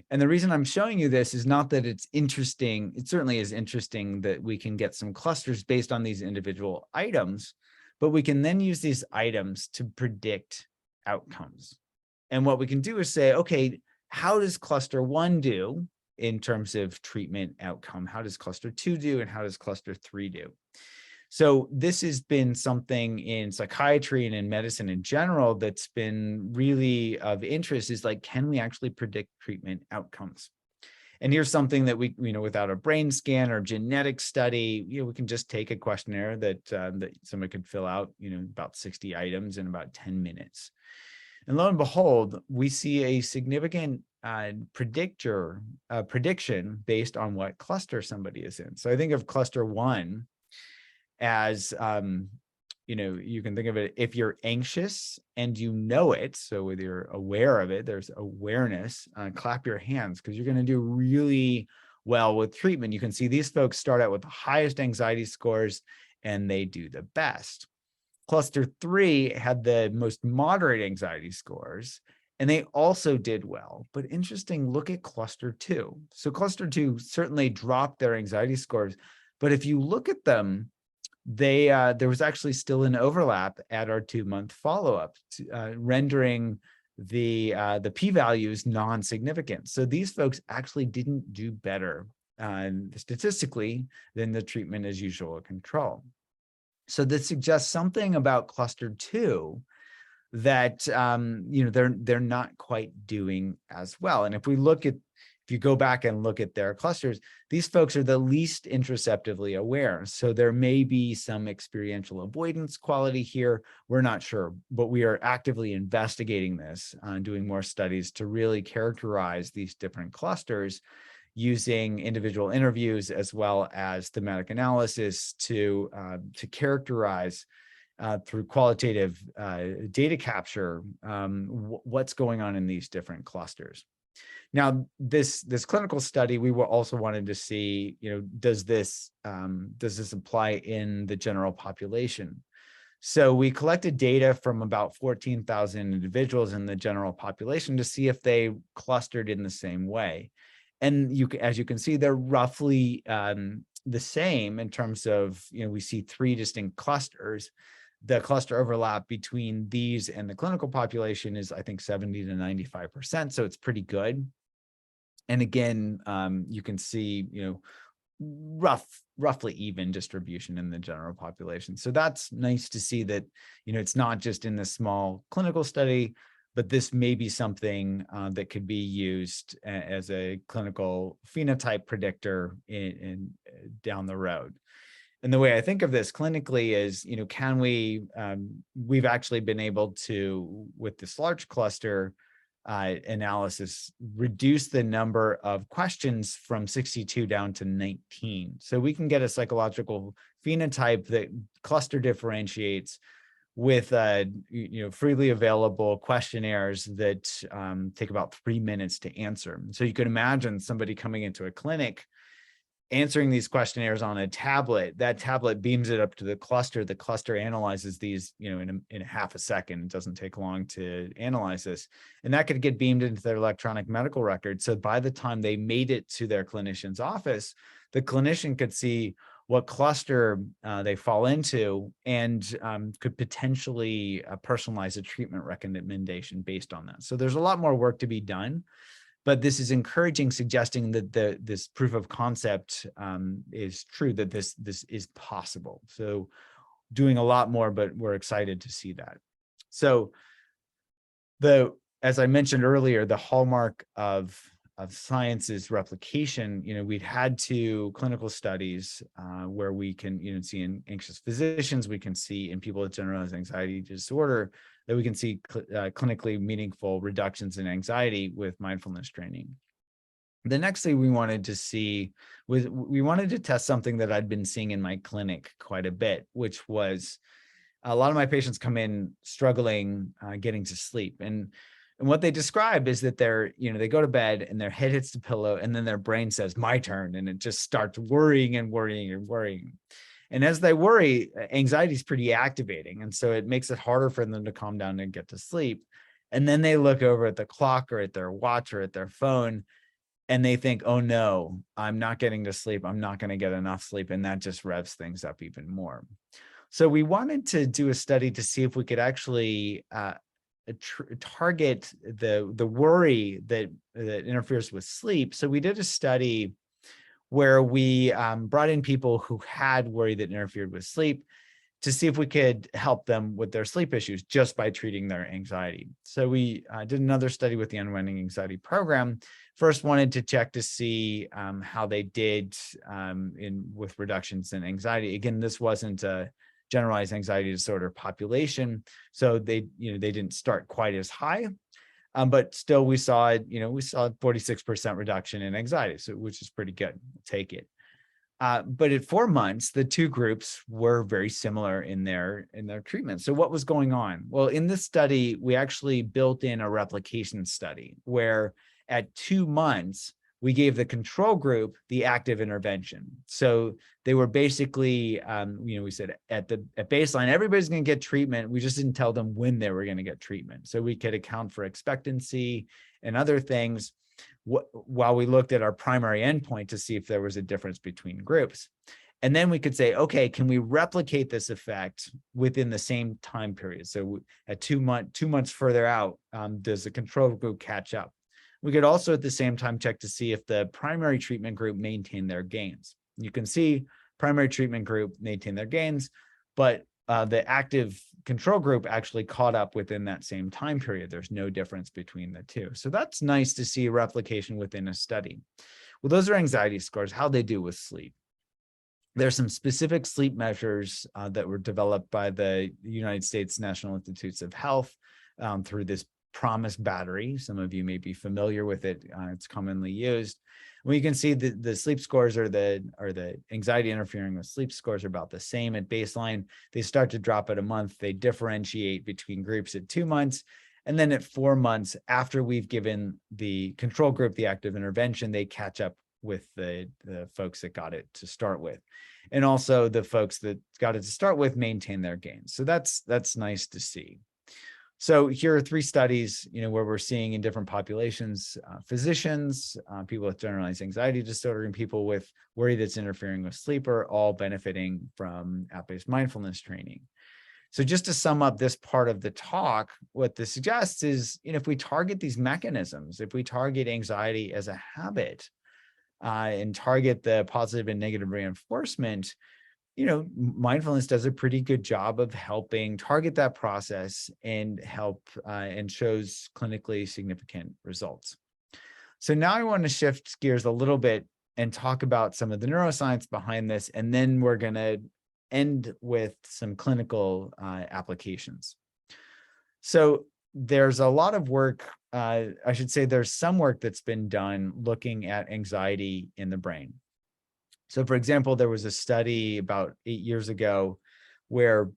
And the reason I'm showing you this is not that it's interesting. It certainly is interesting that we can get some clusters based on these individual items, but we can then use these items to predict outcomes. And what we can do is say, okay, how does cluster 1 do in terms of treatment outcome? How does cluster 2 do? And how does cluster 3 do? So this has been something in psychiatry and in medicine in general that's been really of interest, is like, can we actually predict treatment outcomes? And here's something that we, without a brain scan or genetic study, we can just take a questionnaire that somebody could fill out, about 60 items in about 10 minutes. And lo and behold, we see a significant prediction based on what cluster somebody is in. So I think of cluster 1 as, you can think of it, if you're anxious and you know it, so whether you're aware of it, there's awareness, clap your hands, because you're going to do really well with treatment. You can see these folks start out with the highest anxiety scores and they do the best. Cluster 3 had the most moderate anxiety scores, and they also did well. But interesting, look at cluster 2. So cluster 2 certainly dropped their anxiety scores, but if you look at them, there was actually still an overlap at our 2-month follow-up, rendering the p-values non-significant. So these folks actually didn't do better statistically than the treatment as usual control. So this suggests something about cluster 2 that they're not quite doing as well. And if you go back and look at their clusters, these folks are the least interoceptively aware. So there may be some experiential avoidance quality here. We're not sure, but we are actively investigating this, doing more studies to really characterize these different clusters using individual interviews as well as thematic analysis to characterize through qualitative data capture what's going on in these different clusters. Now, this clinical study, we were also wanted to see, does this apply in the general population? So we collected data from about 14,000 individuals in the general population to see if they clustered in the same way. And as you can see, they're roughly the same in terms of, we see 3 distinct clusters. The cluster overlap between these and the clinical population is, I think, 70 to 95%. So it's pretty good. And again, you can see, roughly even distribution in the general population. So that's nice to see that, it's not just in the small clinical study, but this may be something that could be used as a clinical phenotype predictor in down the road. And the way I think of this clinically is, can we've actually been able to, with this large cluster analysis, reduce the number of questions from 62 down to 19. So we can get a psychological phenotype that cluster differentiates with freely available questionnaires that take about 3 minutes to answer. So you could imagine somebody coming into a clinic, answering these questionnaires on a tablet. That tablet beams it up to the cluster analyzes these, in a half a second. It doesn't take long to analyze this. And that could get beamed into their electronic medical record. So by the time they made it to their clinician's office, the clinician could see what cluster they fall into and could potentially personalize a treatment recommendation based on that. So there's a lot more work to be done. But this is encouraging, suggesting that this proof of concept is true, that this is possible. So doing a lot more, but we're excited to see that. So as I mentioned earlier, the hallmark of science is replication. We'd had 2 clinical studies where we can see in anxious physicians, we can see in people with generalized anxiety disorder, that we can see clinically meaningful reductions in anxiety with mindfulness training. The next thing we wanted to see was we wanted to test something that I'd been seeing in my clinic quite a bit, which was a lot of my patients come in struggling getting to sleep. And what they describe is that they go to bed and their head hits the pillow and then their brain says, my turn. And it just starts worrying and worrying and worrying. And as they worry, anxiety is pretty activating. And so it makes it harder for them to calm down and get to sleep. And then they look over at the clock or at their watch or at their phone, and they think, oh no, I'm not getting to sleep. I'm not going to get enough sleep. And that just revs things up even more. So we wanted to do a study to see if we could actually target the worry that interferes with sleep. So we did a study where we brought in people who had worry that interfered with sleep to see if we could help them with their sleep issues just by treating their anxiety. So we did another study with the Unwinding anxiety program. First wanted to check to see how they did with reductions in anxiety. Again, this wasn't a generalized anxiety disorder population, so they didn't start quite as high. But still, we saw 46% reduction in anxiety, so which is pretty good. We'll take it. But at 4 months, the two groups were very similar in their treatment. So what was going on? Well, in this study, we actually built in a replication study where at 2 months, we gave the control group the active intervention. So they were basically, we said at baseline, everybody's going to get treatment. We just didn't tell them when they were going to get treatment. So we could account for expectancy and other things while we looked at our primary endpoint to see if there was a difference between groups. And then we could say, okay, can we replicate this effect within the same time period? So at 2 months further out, does the control group catch up? We could also at the same time check to see if the primary treatment group maintained their gains. You can see primary treatment group maintained their gains, but the active control group actually caught up within that same time period. There's no difference between the two. So that's nice to see replication within a study. Well, those are anxiety scores, how they do with sleep. There's some specific sleep measures that were developed by the United States National Institutes of Health through this PROMIS battery. Some of you may be familiar with it. It's commonly used. Well, you can see the sleep scores or the anxiety interfering with sleep scores are about the same at baseline. They start to drop at a month. They differentiate between groups at 2 months. And then at 4 months, after we've given the control group the active intervention, they catch up with the folks that got it to start with. And also the folks that got it to start with maintain their gains. So that's nice to see. So here are 3 studies, where we're seeing in different populations, physicians, people with generalized anxiety disorder, and people with worry that's interfering with sleep are all benefiting from app-based mindfulness training. So just to sum up this part of the talk, what this suggests is, if we target these mechanisms, if we target anxiety as a habit, and target the positive and negative reinforcement, mindfulness does a pretty good job of helping target that process and help and shows clinically significant results. So now I want to shift gears a little bit and talk about some of the neuroscience behind this, and then we're going to end with some clinical applications. So there's a lot of work, I should say there's some work that's been done looking at anxiety in the brain. So for example, there was a study about 8 years ago where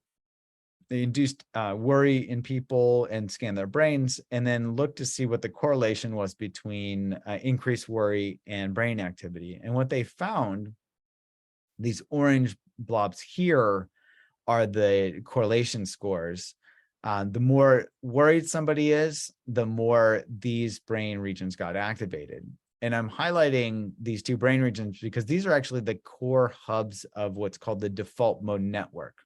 they induced worry in people and scanned their brains and then looked to see what the correlation was between increased worry and brain activity. And what they found, these orange blobs here are the correlation scores. The more worried somebody is, the more these brain regions got activated. And I'm highlighting these 2 brain regions because these are actually the core hubs of what's called the default mode network.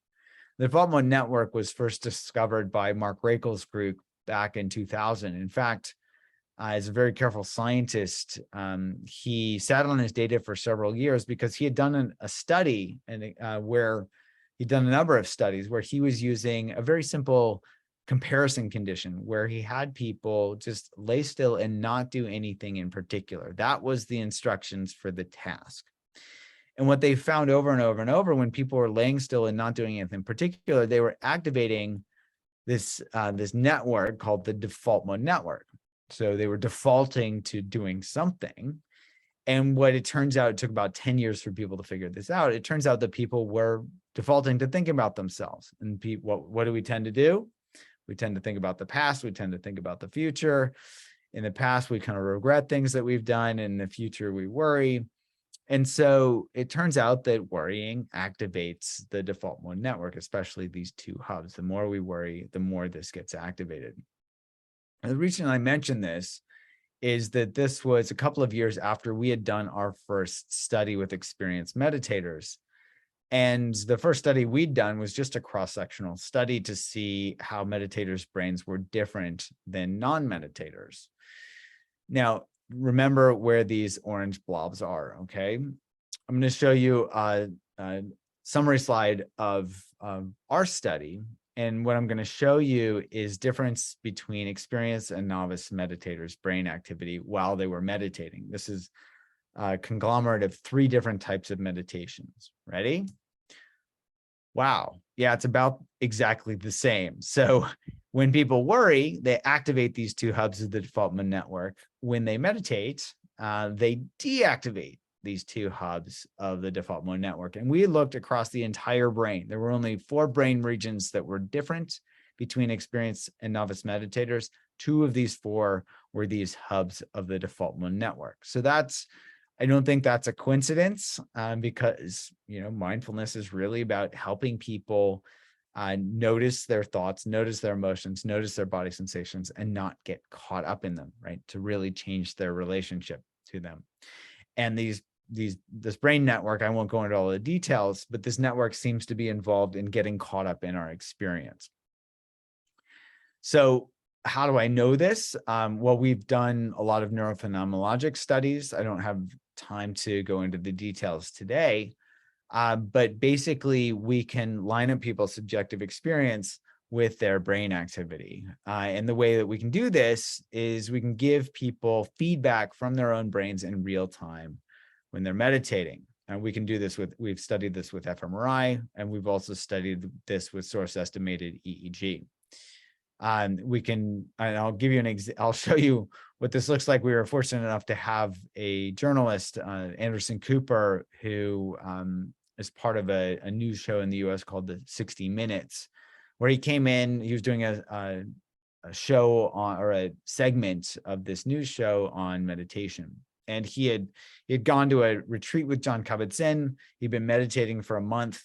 The default mode network was first discovered by Mark Rakel's group back in 2000. In fact, as a very careful scientist, he sat on his data for several years because he had done a study where he'd done a number of studies where he was using a very simple comparison condition where he had people just lay still and not do anything in particular. That was the instructions for the task. And what they found over and over and over, when people were laying still and not doing anything in particular, they were activating this network called the default mode network. So they were defaulting to doing something. And what it turns out, it took about 10 years for people to figure this out. It turns out that people were defaulting to thinking about themselves. And what do we tend to do? We tend to think about the past. We tend to think about the future. In the past, we kind of regret things that we've done. In the future, we worry. And so it turns out that worrying activates the default mode network, especially these 2 hubs. The more we worry, the more this gets activated. And the reason I mention this is that this was a couple of years after we had done our first study with experienced meditators. And the first study we'd done was just a cross-sectional study to see how meditators' brains were different than non-meditators. Now, remember where these orange blobs are, okay? I'm going to show you a summary slide of our study. And what I'm going to show you is difference between experienced and novice meditators' brain activity while they were meditating. This is a conglomerate of 3 different types of meditations. Ready? Wow. Yeah, it's about exactly the same. So when people worry, they activate these 2 hubs of the default mode network. When they meditate, they deactivate these two hubs of the default mode network. And we looked across the entire brain. There were only 4 brain regions that were different between experienced and novice meditators. 2 of these 4 were these hubs of the default mode network. So I don't think that's a coincidence, because, mindfulness is really about helping people notice their thoughts, notice their emotions, notice their body sensations, and not get caught up in them, right? To really change their relationship to them. And this brain network, I won't go into all the details, but this network seems to be involved in getting caught up in our experience. So how do I know this? Well, we've done a lot of neurophenomenologic studies. I don't have time to go into the details today, but basically we can line up people's subjective experience with their brain activity. And the way that we can do this is we can give people feedback from their own brains in real time when they're meditating. And we can do this we've studied this with fMRI, and we've also studied this with source estimated EEG. And I'll give you I'll show you what this looks like. We were fortunate enough to have a journalist, Anderson Cooper, who is part of a news show in the US called the 60 Minutes, where he came in. He was doing a show or a segment of this news show on meditation. And he had gone to a retreat with Jon Kabat-Zinn. He'd been meditating for a month.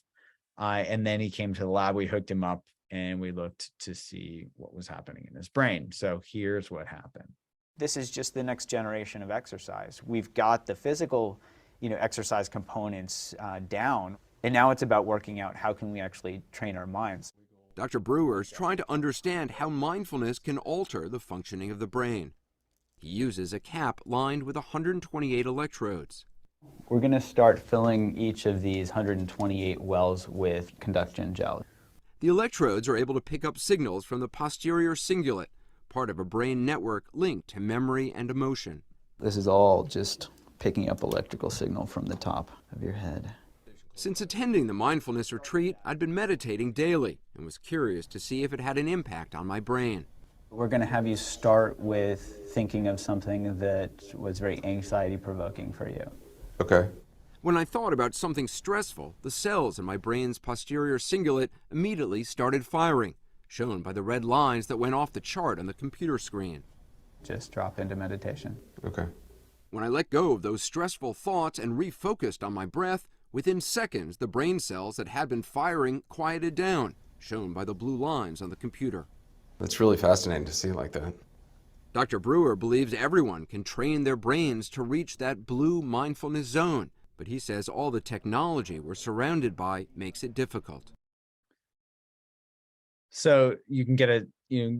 And then he came to the lab. We hooked him up and we looked to see what was happening in his brain. So here's what happened. This is just the next generation of exercise. We've got the physical, exercise components down, and now it's about working out how can we actually train our minds. Dr. Brewer is trying to understand how mindfulness can alter the functioning of the brain. He uses a cap lined with 128 electrodes. We're going to start filling each of these 128 wells with contagion gel. The electrodes are able to pick up signals from the posterior cingulate, part of a brain network linked to memory and emotion. This is all just picking up electrical signal from the top of your head. Since attending the mindfulness retreat, I'd been meditating daily and was curious to see if it had an impact on my brain. We're going to have you start with thinking of something that was very anxiety-provoking for you. Okay. When I thought about something stressful, the cells in my brain's posterior cingulate immediately started firing, shown by the red lines that went off the chart on the computer screen. Just drop into meditation. Okay. When I let go of those stressful thoughts and refocused on my breath, within seconds the brain cells that had been firing quieted down, shown by the blue lines on the computer. That's really fascinating to see like that. Dr. Brewer believes everyone can train their brains to reach that blue mindfulness zone, but he says all the technology we're surrounded by makes it difficult. So you can get a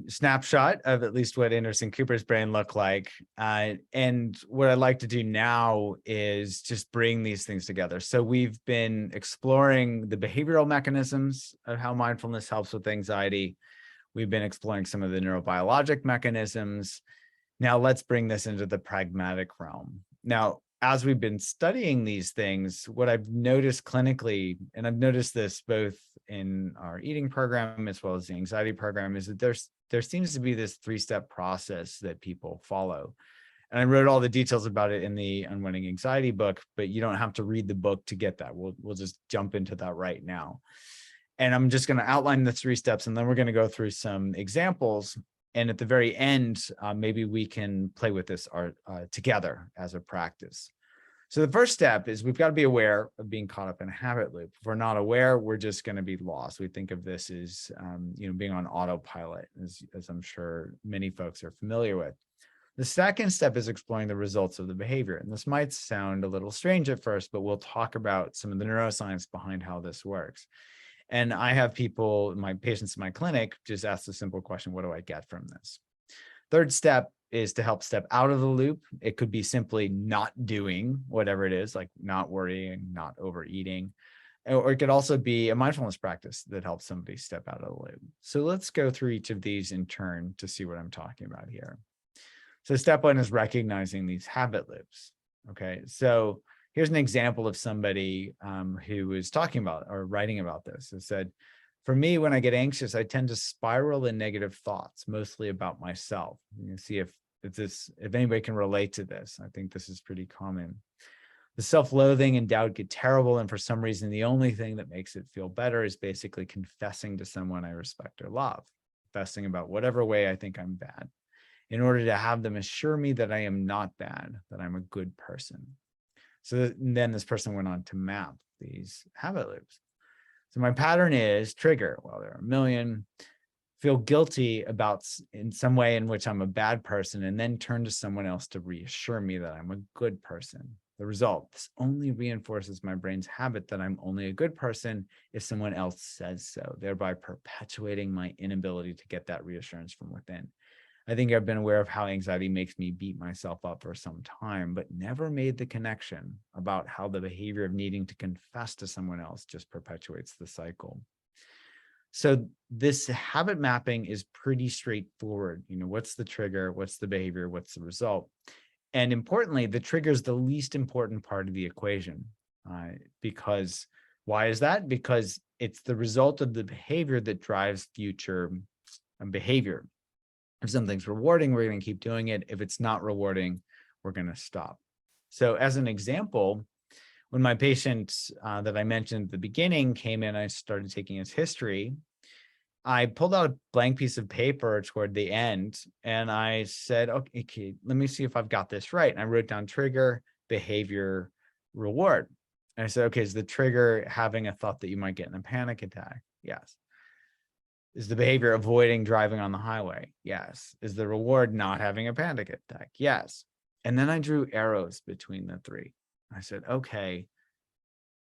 snapshot of at least what Anderson Cooper's brain looked like. And what I'd like to do now is just bring these things together. So we've been exploring the behavioral mechanisms of how mindfulness helps with anxiety. We've been exploring some of the neurobiologic mechanisms. Now let's bring this into the pragmatic realm. Now, as we've been studying these things, what I've noticed clinically, and I've noticed this both in our eating program as well as the anxiety program, is that there seems to be this 3-step process that people follow. And I wrote all the details about it in the Unwinding Anxiety book, but you don't have to read the book to get that. We'll just jump into that right now. And I'm just going to outline the 3 steps, and then we're going to go through some examples. And at the very end, maybe we can play with this together as a practice. So the first step is we've got to be aware of being caught up in a habit loop. If we're not aware, we're just going to be lost. We think of this as being on autopilot, as I'm sure many folks are familiar with. The second step is exploring the results of the behavior. And this might sound a little strange at first, but we'll talk about some of the neuroscience behind how this works. And I have my patients in my clinic, just ask the simple question, what do I get from this? Third step is to help step out of the loop. It could be simply not doing whatever it is, like not worrying, not overeating. Or it could also be a mindfulness practice that helps somebody step out of the loop. So let's go through each of these in turn to see what I'm talking about here. So step 1 is recognizing these habit loops. Okay, so here's an example of somebody who was talking about or writing about this. It said, for me, when I get anxious, I tend to spiral in negative thoughts, mostly about myself. You can see if anybody can relate to this. I think this is pretty common. The self-loathing and doubt get terrible, and for some reason, the only thing that makes it feel better is basically confessing to someone I respect or love, confessing about whatever way I think I'm bad, in order to have them assure me that I am not bad, that I'm a good person. So then this person went on to map these habit loops. So my pattern is trigger. Well, there are a million. Feel guilty about in some way in which I'm a bad person, and then turn to someone else to reassure me that I'm a good person. The result, this only reinforces my brain's habit that I'm only a good person if someone else says so, thereby perpetuating my inability to get that reassurance from within. I think I've been aware of how anxiety makes me beat myself up for some time, but never made the connection about how the behavior of needing to confess to someone else just perpetuates the cycle. So this habit mapping is pretty straightforward. What's the trigger? What's the behavior? What's the result? And importantly, the trigger is the least important part of the equation. Because why is that? Because it's the result of the behavior that drives future behavior. If something's rewarding, we're going to keep doing it. If it's not rewarding, we're going to stop. So as an example, when my patient that I mentioned at the beginning came in, I started taking his history. I pulled out a blank piece of paper toward the end, and I said, okay, let me see if I've got this right. And I wrote down trigger, behavior, reward. And I said, okay, is the trigger having a thought that you might get in a panic attack? Yes. Is the behavior avoiding driving on the highway? Yes. Is the reward not having a panic attack? Yes. And then I drew arrows between the three. I said, okay,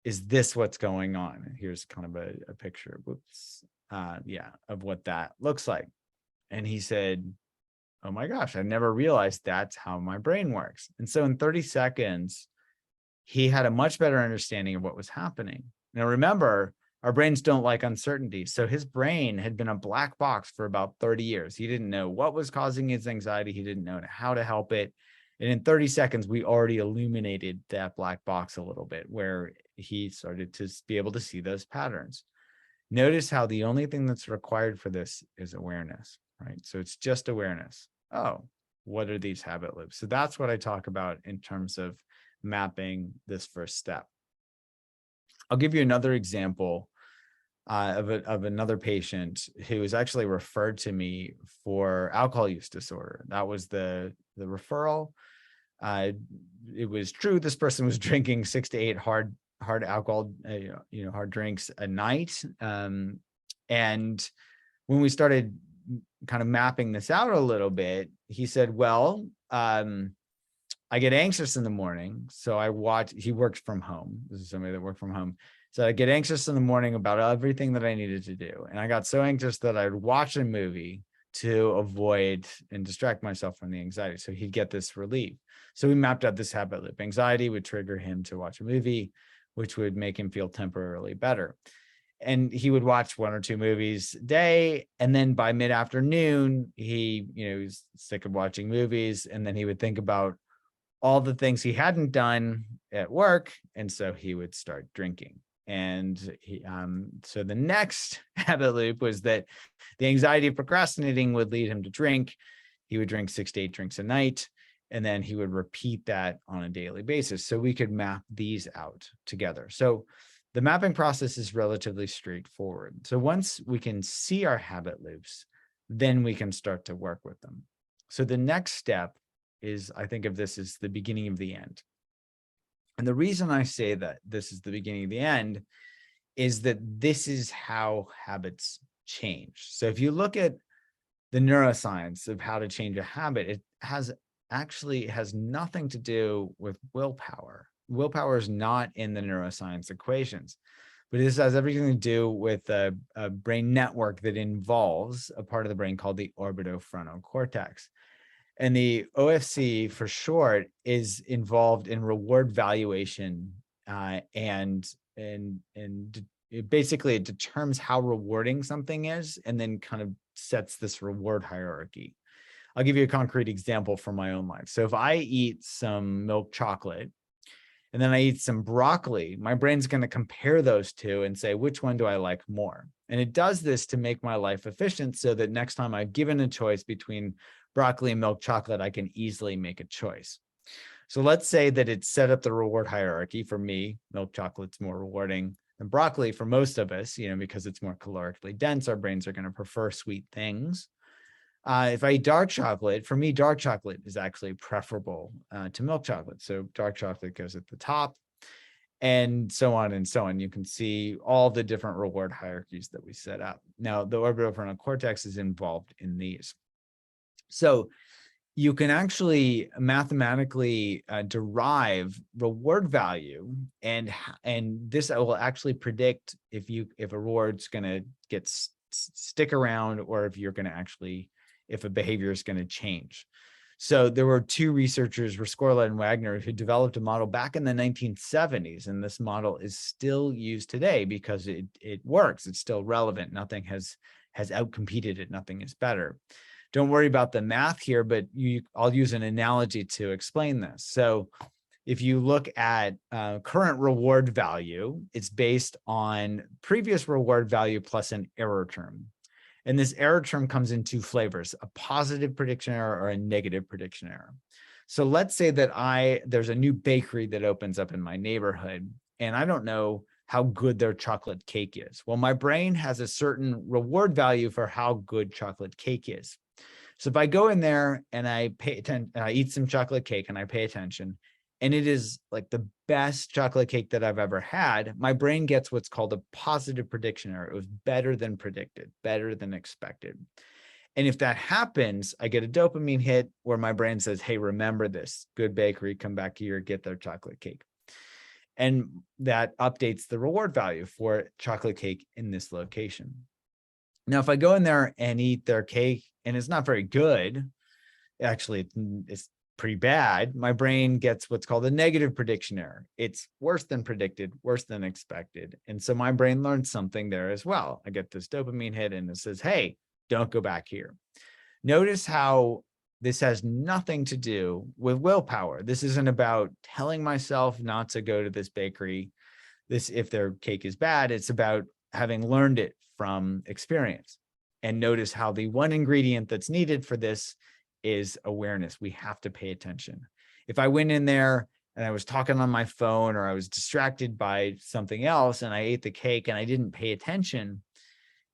is this what's going on? And here's kind of a picture. Whoops. Of what that looks like. And he said, oh my gosh, I never realized that's how my brain works. And so in 30 seconds, he had a much better understanding of what was happening. Now, remember, our brains don't like uncertainty. So his brain had been a black box for about 30 years. He didn't know what was causing his anxiety. He didn't know how to help it. And in 30 seconds, we already illuminated that black box a little bit, where he started to be able to see those patterns. Notice how the only thing that's required for this is awareness, right? So it's just awareness. Oh, what are these habit loops? So that's what I talk about in terms of mapping this first step. I'll give you another example of another patient who was actually referred to me for alcohol use disorder. That was the referral. It was true. This person was drinking 6 to 8 hard alcohol, hard drinks a night. And when we started kind of mapping this out a little bit, he said, well, I get anxious in the morning. So he works from home. This is somebody that worked from home. So I get anxious in the morning about everything that I needed to do. And I got so anxious that I'd watch a movie to avoid and distract myself from the anxiety. So he'd get this relief. So we mapped out this habit loop. Anxiety would trigger him to watch a movie, which would make him feel temporarily better. And he would watch 1 or 2 movies a day. And then by mid-afternoon, he was sick of watching movies. And then he would think about all the things he hadn't done at work. And so he would start drinking. And so the next habit loop was that the anxiety of procrastinating would lead him to drink. He would drink 6 to 8 drinks a night. And then he would repeat that on a daily basis. So we could map these out together. So the mapping process is relatively straightforward. So once we can see our habit loops, then we can start to work with them. So the next step is, I think of this as the beginning of the end. And the reason I say that this is the beginning of the end is that this is how habits change. So if you look at the neuroscience of how to change a habit, it has nothing to do with willpower. Willpower is not in the neuroscience equations, but this has everything to do with a brain network that involves a part of the brain called the orbitofrontal cortex. And the OFC for short is involved in reward valuation, and basically it determines how rewarding something is and then kind of sets this reward hierarchy. I'll give you a concrete example from my own life. So if I eat some milk chocolate and then I eat some broccoli, my brain's going to compare those two and say, which one do I like more? And it does this to make my life efficient so that next time I'm given a choice between broccoli and milk chocolate, I can easily make a choice. So let's say that it's set up the reward hierarchy. For me, milk chocolate's more rewarding than broccoli for most of us, because it's more calorically dense. Our brains are going to prefer sweet things. If I eat dark chocolate, for me, dark chocolate is actually preferable to milk chocolate. So dark chocolate goes at the top, and so on and so on. You can see all the different reward hierarchies that we set up. Now, the orbitofrontal cortex is involved in these. So you can actually mathematically derive reward value, and this will actually predict if a reward's going to stick around, or if a behavior is going to change. So there were two researchers, Rescorla and Wagner, who developed a model back in the 1970s, and this model is still used today because it works. It's still relevant. Nothing has outcompeted it. Nothing is better. Don't worry about the math here, but I'll use an analogy to explain this. So if you look at current reward value, it's based on previous reward value plus an error term. And this error term comes in two flavors: a positive prediction error or a negative prediction error. So let's say that there's a new bakery that opens up in my neighborhood, and I don't know how good their chocolate cake is. Well, my brain has a certain reward value for how good chocolate cake is. So if I go in there and I pay attention, I eat some chocolate cake and I pay attention, and it is like the best chocolate cake that I've ever had, my brain gets what's called a positive prediction error. It was better than predicted, better than expected. And if that happens, I get a dopamine hit where my brain says, hey, remember this, good bakery, come back here, get their chocolate cake. And that updates the reward value for chocolate cake in this location. Now, if I go in there and eat their cake and it's not very good, actually it's pretty bad, my brain gets what's called a negative prediction error. It's worse than predicted, worse than expected. And so my brain learns something there as well. I get this dopamine hit and it says, hey, don't go back here. Notice how this has nothing to do with willpower. This isn't about telling myself not to go to this bakery. If their cake is bad, it's about having learned it from experience. And notice how the one ingredient that's needed for this is awareness. We have to pay attention. If I went in there and I was talking on my phone, or I was distracted by something else and I ate the cake and I didn't pay attention,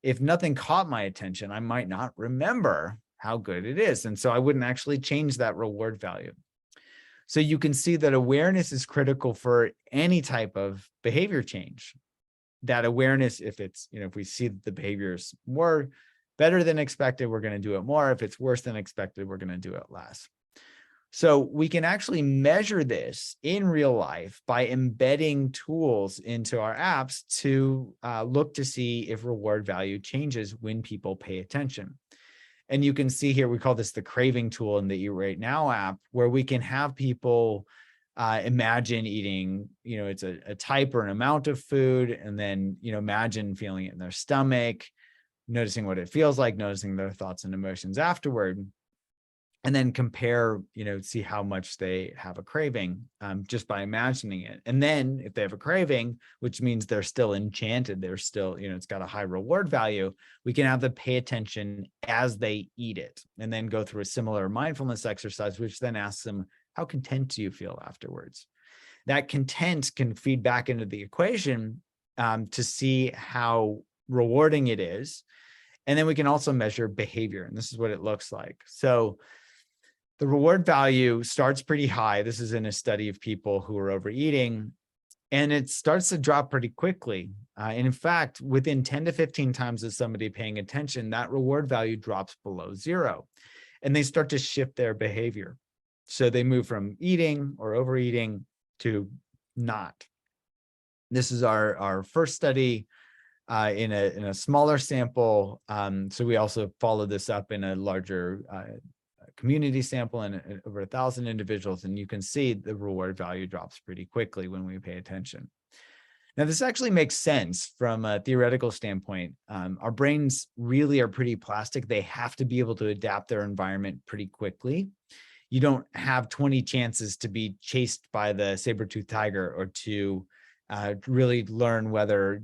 if nothing caught my attention, I might not remember how good it is. And so I wouldn't actually change that reward value. So you can see that awareness is critical for any type of behavior change. That awareness, if we see that the behavior is better than expected, we're going to do it more. If it's worse than expected, we're going to do it less. So we can actually measure this in real life by embedding tools into our apps to look to see if reward value changes when people pay attention. And you can see here, we call this the Craving tool in the Eat Right Now app, where we can have people imagine eating, it's a type or an amount of food, and then, imagine feeling it in their stomach, noticing what it feels like, noticing their thoughts and emotions afterward, and then compare, see how much they have a craving just by imagining it. And then if they have a craving, which means they're still enchanted, they're still, it's got a high reward value, we can have them pay attention as they eat it, and then go through a similar mindfulness exercise, which then asks them, how content do you feel afterwards? That content can feed back into the equation to see how rewarding it is. And then we can also measure behavior, and this is what it looks like. So the reward value starts pretty high. This is in a study of people who are overeating, and it starts to drop pretty quickly. And in fact, within 10 to 15 times of somebody paying attention, that reward value drops below zero, and they start to shift their behavior. So they move from eating or overeating to not. This is our first study in a smaller sample. So we also followed this up in a larger community sample and over 1,000 individuals, and you can see the reward value drops pretty quickly when we pay attention. Now, this actually makes sense from a theoretical standpoint. Our brains really are pretty plastic. They have to be able to adapt their environment pretty quickly. You don't have 20 chances to be chased by the saber-toothed tiger, or to really learn whether,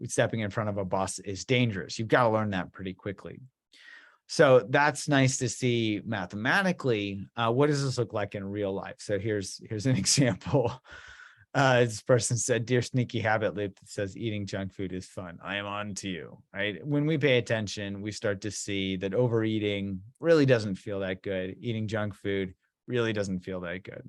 stepping in front of a bus is dangerous. You've got to learn that pretty quickly. So that's nice to see mathematically. What does this look like in real life? So here's an example. This person said, "Dear sneaky habit loop that says eating junk food is fun. I am on to you," right? When we pay attention, we start to see that overeating really doesn't feel that good. Eating junk food really doesn't feel that good.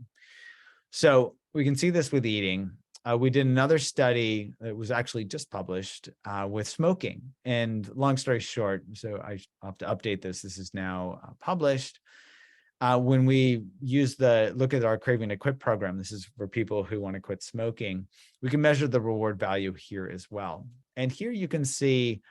So we can see this with eating. We did another study that was actually just published with smoking. And long story short, so I'll have to update this. This is now published. When we look at our Craving to Quit program, this is for people who want to quit smoking, we can measure the reward value here as well. And here you can see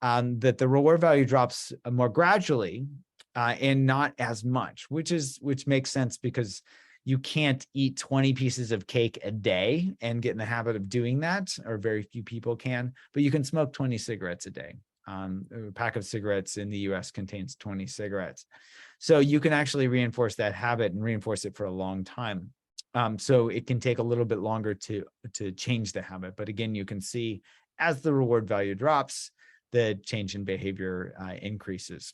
that the reward value drops more gradually and not as much, which makes sense because you can't eat 20 pieces of cake a day and get in the habit of doing that, or very few people can, but you can smoke 20 cigarettes a day. A pack of cigarettes in the US contains 20 cigarettes. So you can actually reinforce that habit and reinforce it for a long time. So it can take a little bit longer to change the habit. But again, you can see as the reward value drops, the change in behavior increases.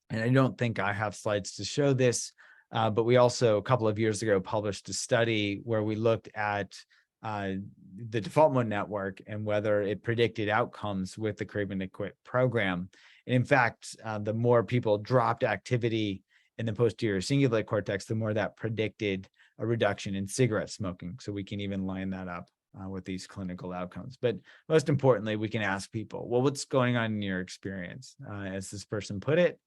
And I don't think I have slides to show this, but we also, a couple of years ago, published a study where we looked at the default mode network and whether it predicted outcomes with the Craving to Quit program. And in fact, the more people dropped activity in the posterior cingulate cortex, the more that predicted a reduction in cigarette smoking. So we can even line that up with these clinical outcomes. But most importantly, we can ask people, well, what's going on in your experience? As this person put it,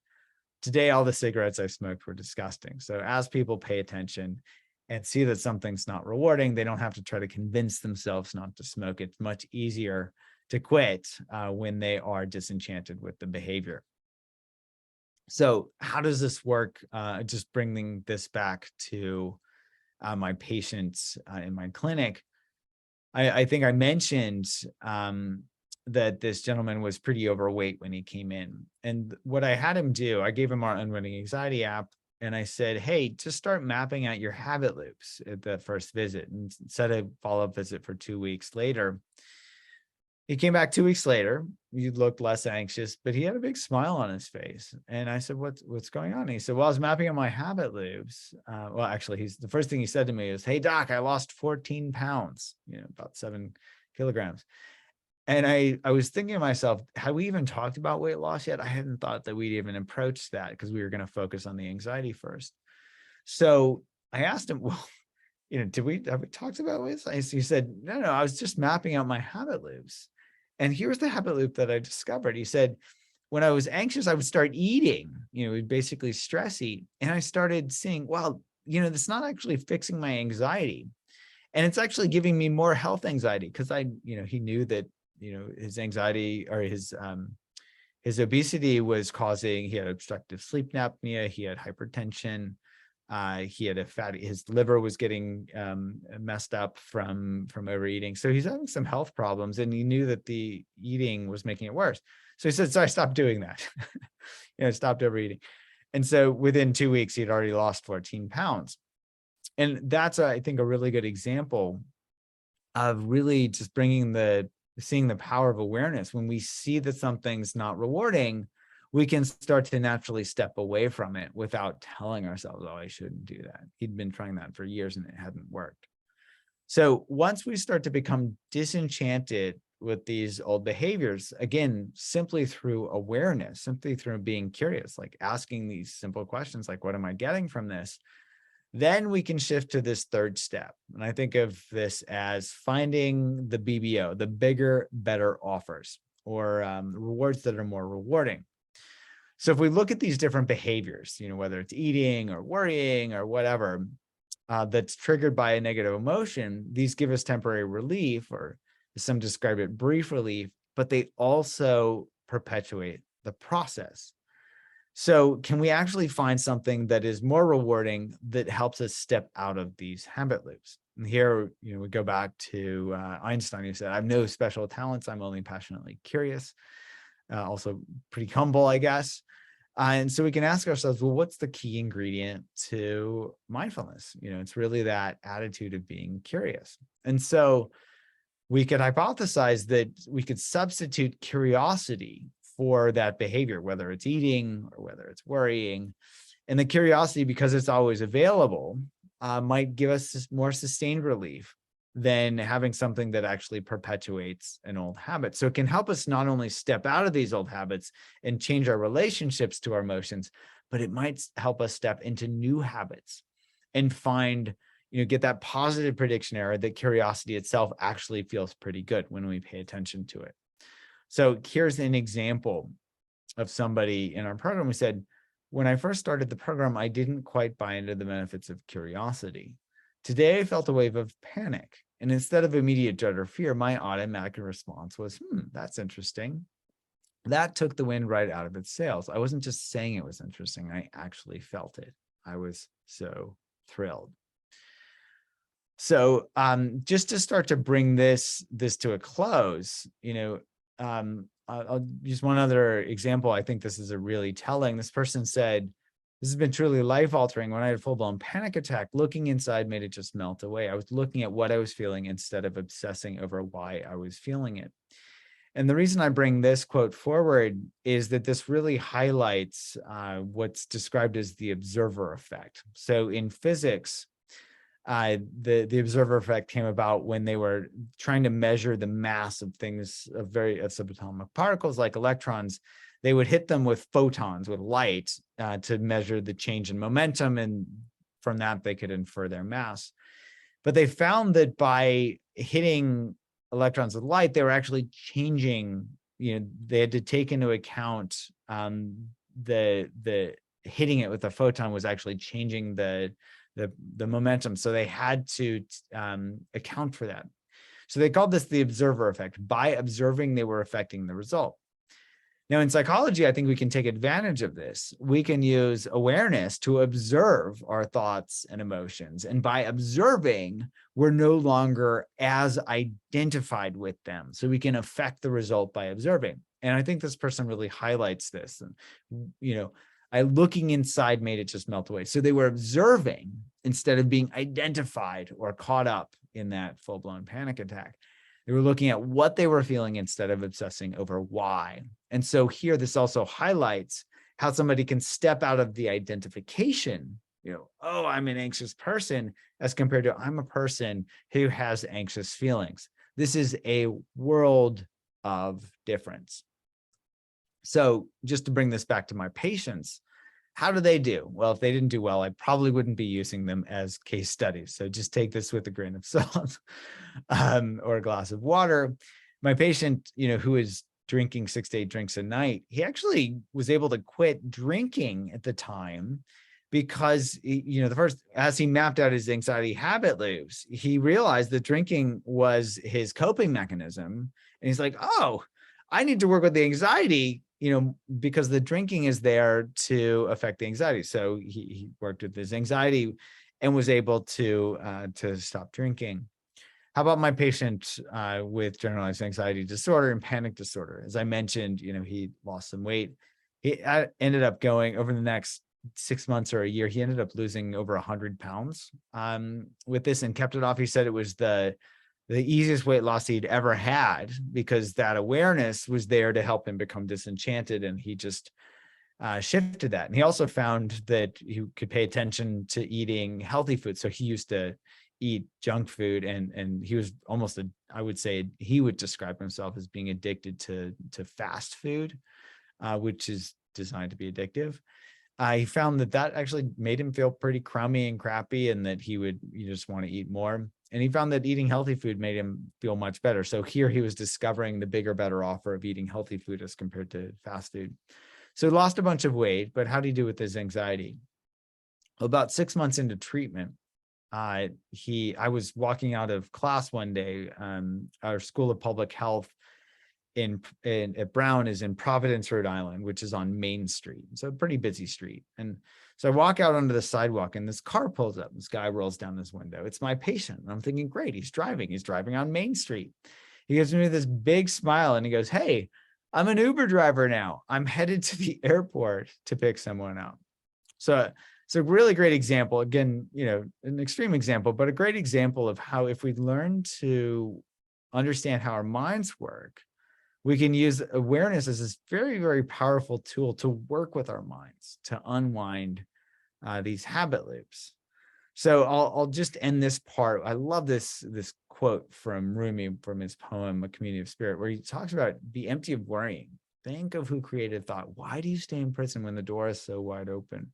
today, all the cigarettes I smoked were disgusting. So as people pay attention and see that something's not rewarding, they don't have to try to convince themselves not to smoke. It's much easier to quit when they are disenchanted with the behavior. So how does this work? Just bringing this back to my patients in my clinic. I think I mentioned that this gentleman was pretty overweight when he came in. And what I had him do, I gave him our Unwinding Anxiety app, and I said, hey, just start mapping out your habit loops at the first visit and set a follow-up visit for 2 weeks later. He came back 2 weeks later. He looked less anxious, but he had a big smile on his face. And I said, what's going on? And he said, well, I was mapping out my habit loops. Well, actually, the first thing he said to me was, hey, doc, I lost 14 pounds, about 7 kilograms. And I was thinking to myself, have we even talked about weight loss yet? I hadn't thought that we'd even approach that because we were going to focus on the anxiety first. So I asked him, well, have we talked about weight loss? He said, no, I was just mapping out my habit loops. And here's the habit loop that I discovered. He said, when I was anxious, I would start eating, we'd basically stress eat. And I started seeing, well, that's not actually fixing my anxiety. And it's actually giving me more health anxiety because he knew that, his anxiety or his obesity was causing, he had obstructive sleep apnea, he had hypertension, he had his liver was getting messed up from overeating. So he's having some health problems, and he knew that the eating was making it worse. So he said, so I stopped doing that, stopped overeating. And so within 2 weeks, he'd already lost 14 pounds. And that's, I think, a really good example of really just seeing the power of awareness. When we see that something's not rewarding, we can start to naturally step away from it without telling ourselves, oh, I shouldn't do that. He'd been trying that for years and it hadn't worked. So once we start to become disenchanted with these old behaviors, again, simply through awareness, simply through being curious, like asking these simple questions, like, what am I getting from this? Then we can shift to this third step. And I think of this as finding the BBO, the bigger, better offers, or rewards that are more rewarding. So if we look at these different behaviors, whether it's eating or worrying or whatever, that's triggered by a negative emotion, these give us temporary relief, or some describe it brief relief, but they also perpetuate the process. So can we actually find something that is more rewarding that helps us step out of these habit loops? And here, we go back to Einstein, who said, I have no special talents. I'm only passionately curious. Also pretty humble, I guess. And so we can ask ourselves, well, what's the key ingredient to mindfulness? It's really that attitude of being curious. And so we could hypothesize that we could substitute curiosity for that behavior, whether it's eating or whether it's worrying. And the curiosity, because it's always available, might give us more sustained relief than having something that actually perpetuates an old habit. So it can help us not only step out of these old habits and change our relationships to our emotions, but it might help us step into new habits and find, get that positive prediction error that curiosity itself actually feels pretty good when we pay attention to it. So here's an example of somebody in our program who said, when I first started the program, I didn't quite buy into the benefits of curiosity. Today, I felt a wave of panic. And instead of immediate dread or fear, my automatic response was, that's interesting. That took the wind right out of its sails. I wasn't just saying it was interesting. I actually felt it. I was so thrilled. So just to start to bring this to a close, I'll use one other example. I think this is a really telling. This person said, this has been truly life-altering. When I had a full-blown panic attack, looking inside made it just melt away. I was looking at what I was feeling instead of obsessing over why I was feeling it. And the reason I bring this quote forward is that this really highlights what's described as the observer effect. So in physics, the observer effect came about when they were trying to measure the mass of things, of subatomic particles like electrons. They would hit them with photons, with light, to measure the change in momentum, and from that they could infer their mass. But they found that by hitting electrons with light, they were actually changing. They had to take into account the hitting it with a photon was actually changing the momentum. So they had to account for that. So they called this the observer effect. By observing, they were affecting the result. Now, in psychology, I think we can take advantage of this. We can use awareness to observe our thoughts and emotions. And by observing, we're no longer as identified with them. So we can affect the result by observing. And I think this person really highlights this. And, looking inside made it just melt away. So they were observing instead of being identified or caught up in that full-blown panic attack. They were looking at what they were feeling instead of obsessing over why. And so here, this also highlights how somebody can step out of the identification, oh, I'm an anxious person, as compared to I'm a person who has anxious feelings. This is a world of difference. So just to bring this back to my patients, how do they do? Well, if they didn't do well, I probably wouldn't be using them as case studies. So just take this with a grain of salt or a glass of water. My patient, who is drinking 6 to 8 drinks a night, he actually was able to quit drinking at the time because, as he mapped out his anxiety habit loops, he realized that drinking was his coping mechanism. And he's like, oh, I need to work with the anxiety, because the drinking is there to affect the anxiety. So he worked with his anxiety and was able to stop drinking. How about my patient with generalized anxiety disorder and panic disorder? As I mentioned, he lost some weight. He ended up going over the next 6 months or a year. He ended up losing over 100 pounds with this and kept it off. He said it was the easiest weight loss he'd ever had because that awareness was there to help him become disenchanted, and he just shifted that. And he also found that he could pay attention to eating healthy food. So he used to eat junk food, and he was almost I would say he would describe himself as being addicted to fast food, which is designed to be addictive. He found that actually made him feel pretty crummy and crappy, and that he would just want to eat more. And he found that eating healthy food made him feel much better. So here he was discovering the bigger, better offer of eating healthy food as compared to fast food. So he lost a bunch of weight, but how did he do with his anxiety? About 6 months into treatment, I was walking out of class one day. Our School of Public Health at Brown is in Providence, Rhode Island, which is on Main Street. So a pretty busy street. And so I walk out onto the sidewalk and this car pulls up. This guy rolls down his window. It's my patient. And I'm thinking, great, he's driving on Main Street. He gives me this big smile and he goes, hey, I'm an Uber driver now. I'm headed to the airport to pick someone up. So it's a really great example. Again, an extreme example, but a great example of how if we learn to understand how our minds work, we can use awareness as this very, very powerful tool to work with our minds, to unwind these habit loops. So I'll just end this part. I love this quote from Rumi from his poem, A Community of Spirit, where he talks about be empty of worrying. Think of who created thought. Why do you stay in prison when the door is so wide open?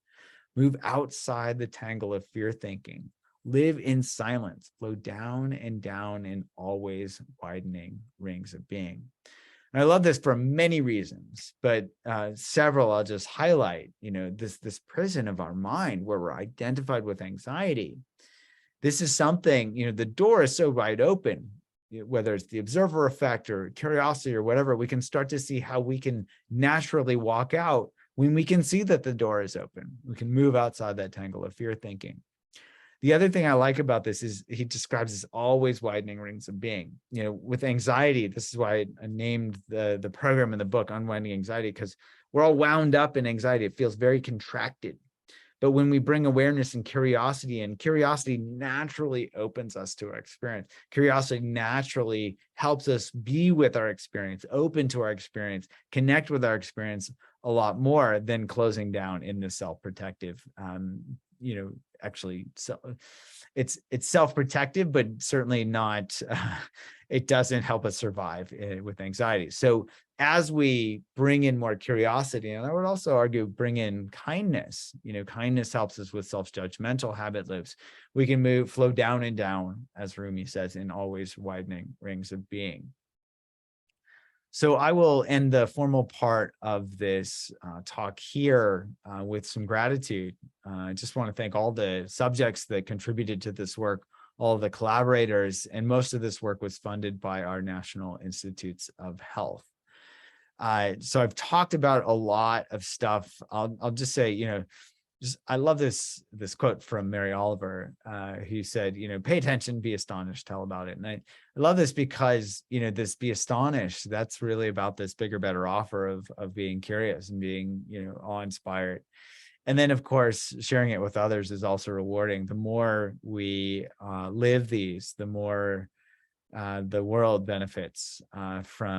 Move outside the tangle of fear thinking. Live in silence. Flow down and down in always widening rings of being. And I love this for many reasons, but several I'll just highlight. This prison of our mind where we're identified with anxiety. This is something, the door is so wide open, whether it's the observer effect or curiosity or whatever, we can start to see how we can naturally walk out when we can see that the door is open. We can move outside that tangle of fear thinking. The other thing I like about this is he describes as always widening rings of being. With anxiety, this is why I named the program in the book Unwinding Anxiety, because we're all wound up in anxiety. It feels very contracted. But when we bring awareness and curiosity in, curiosity naturally opens us to our experience. Curiosity naturally helps us be with our experience, open to our experience, connect with our experience a lot more than closing down in the self-protective actually, so it's self-protective, but certainly not, it doesn't help us survive with anxiety. So as we bring in more curiosity, and I would also argue bring in kindness, kindness helps us with self-judgmental habit loops. We can flow down and down, as Rumi says, in always widening rings of being. So I will end the formal part of this talk here with some gratitude. I just want to thank all the subjects that contributed to this work, all the collaborators, and most of this work was funded by our National Institutes of Health. So I've talked about a lot of stuff. I'll just say, I love this quote from Mary Oliver, who said, pay attention, be astonished, tell about it. And I love this because, this be astonished, that's really about this bigger, better offer of being curious and being, awe-inspired. And then, of course, sharing it with others is also rewarding. The more we live these, the more the world benefits from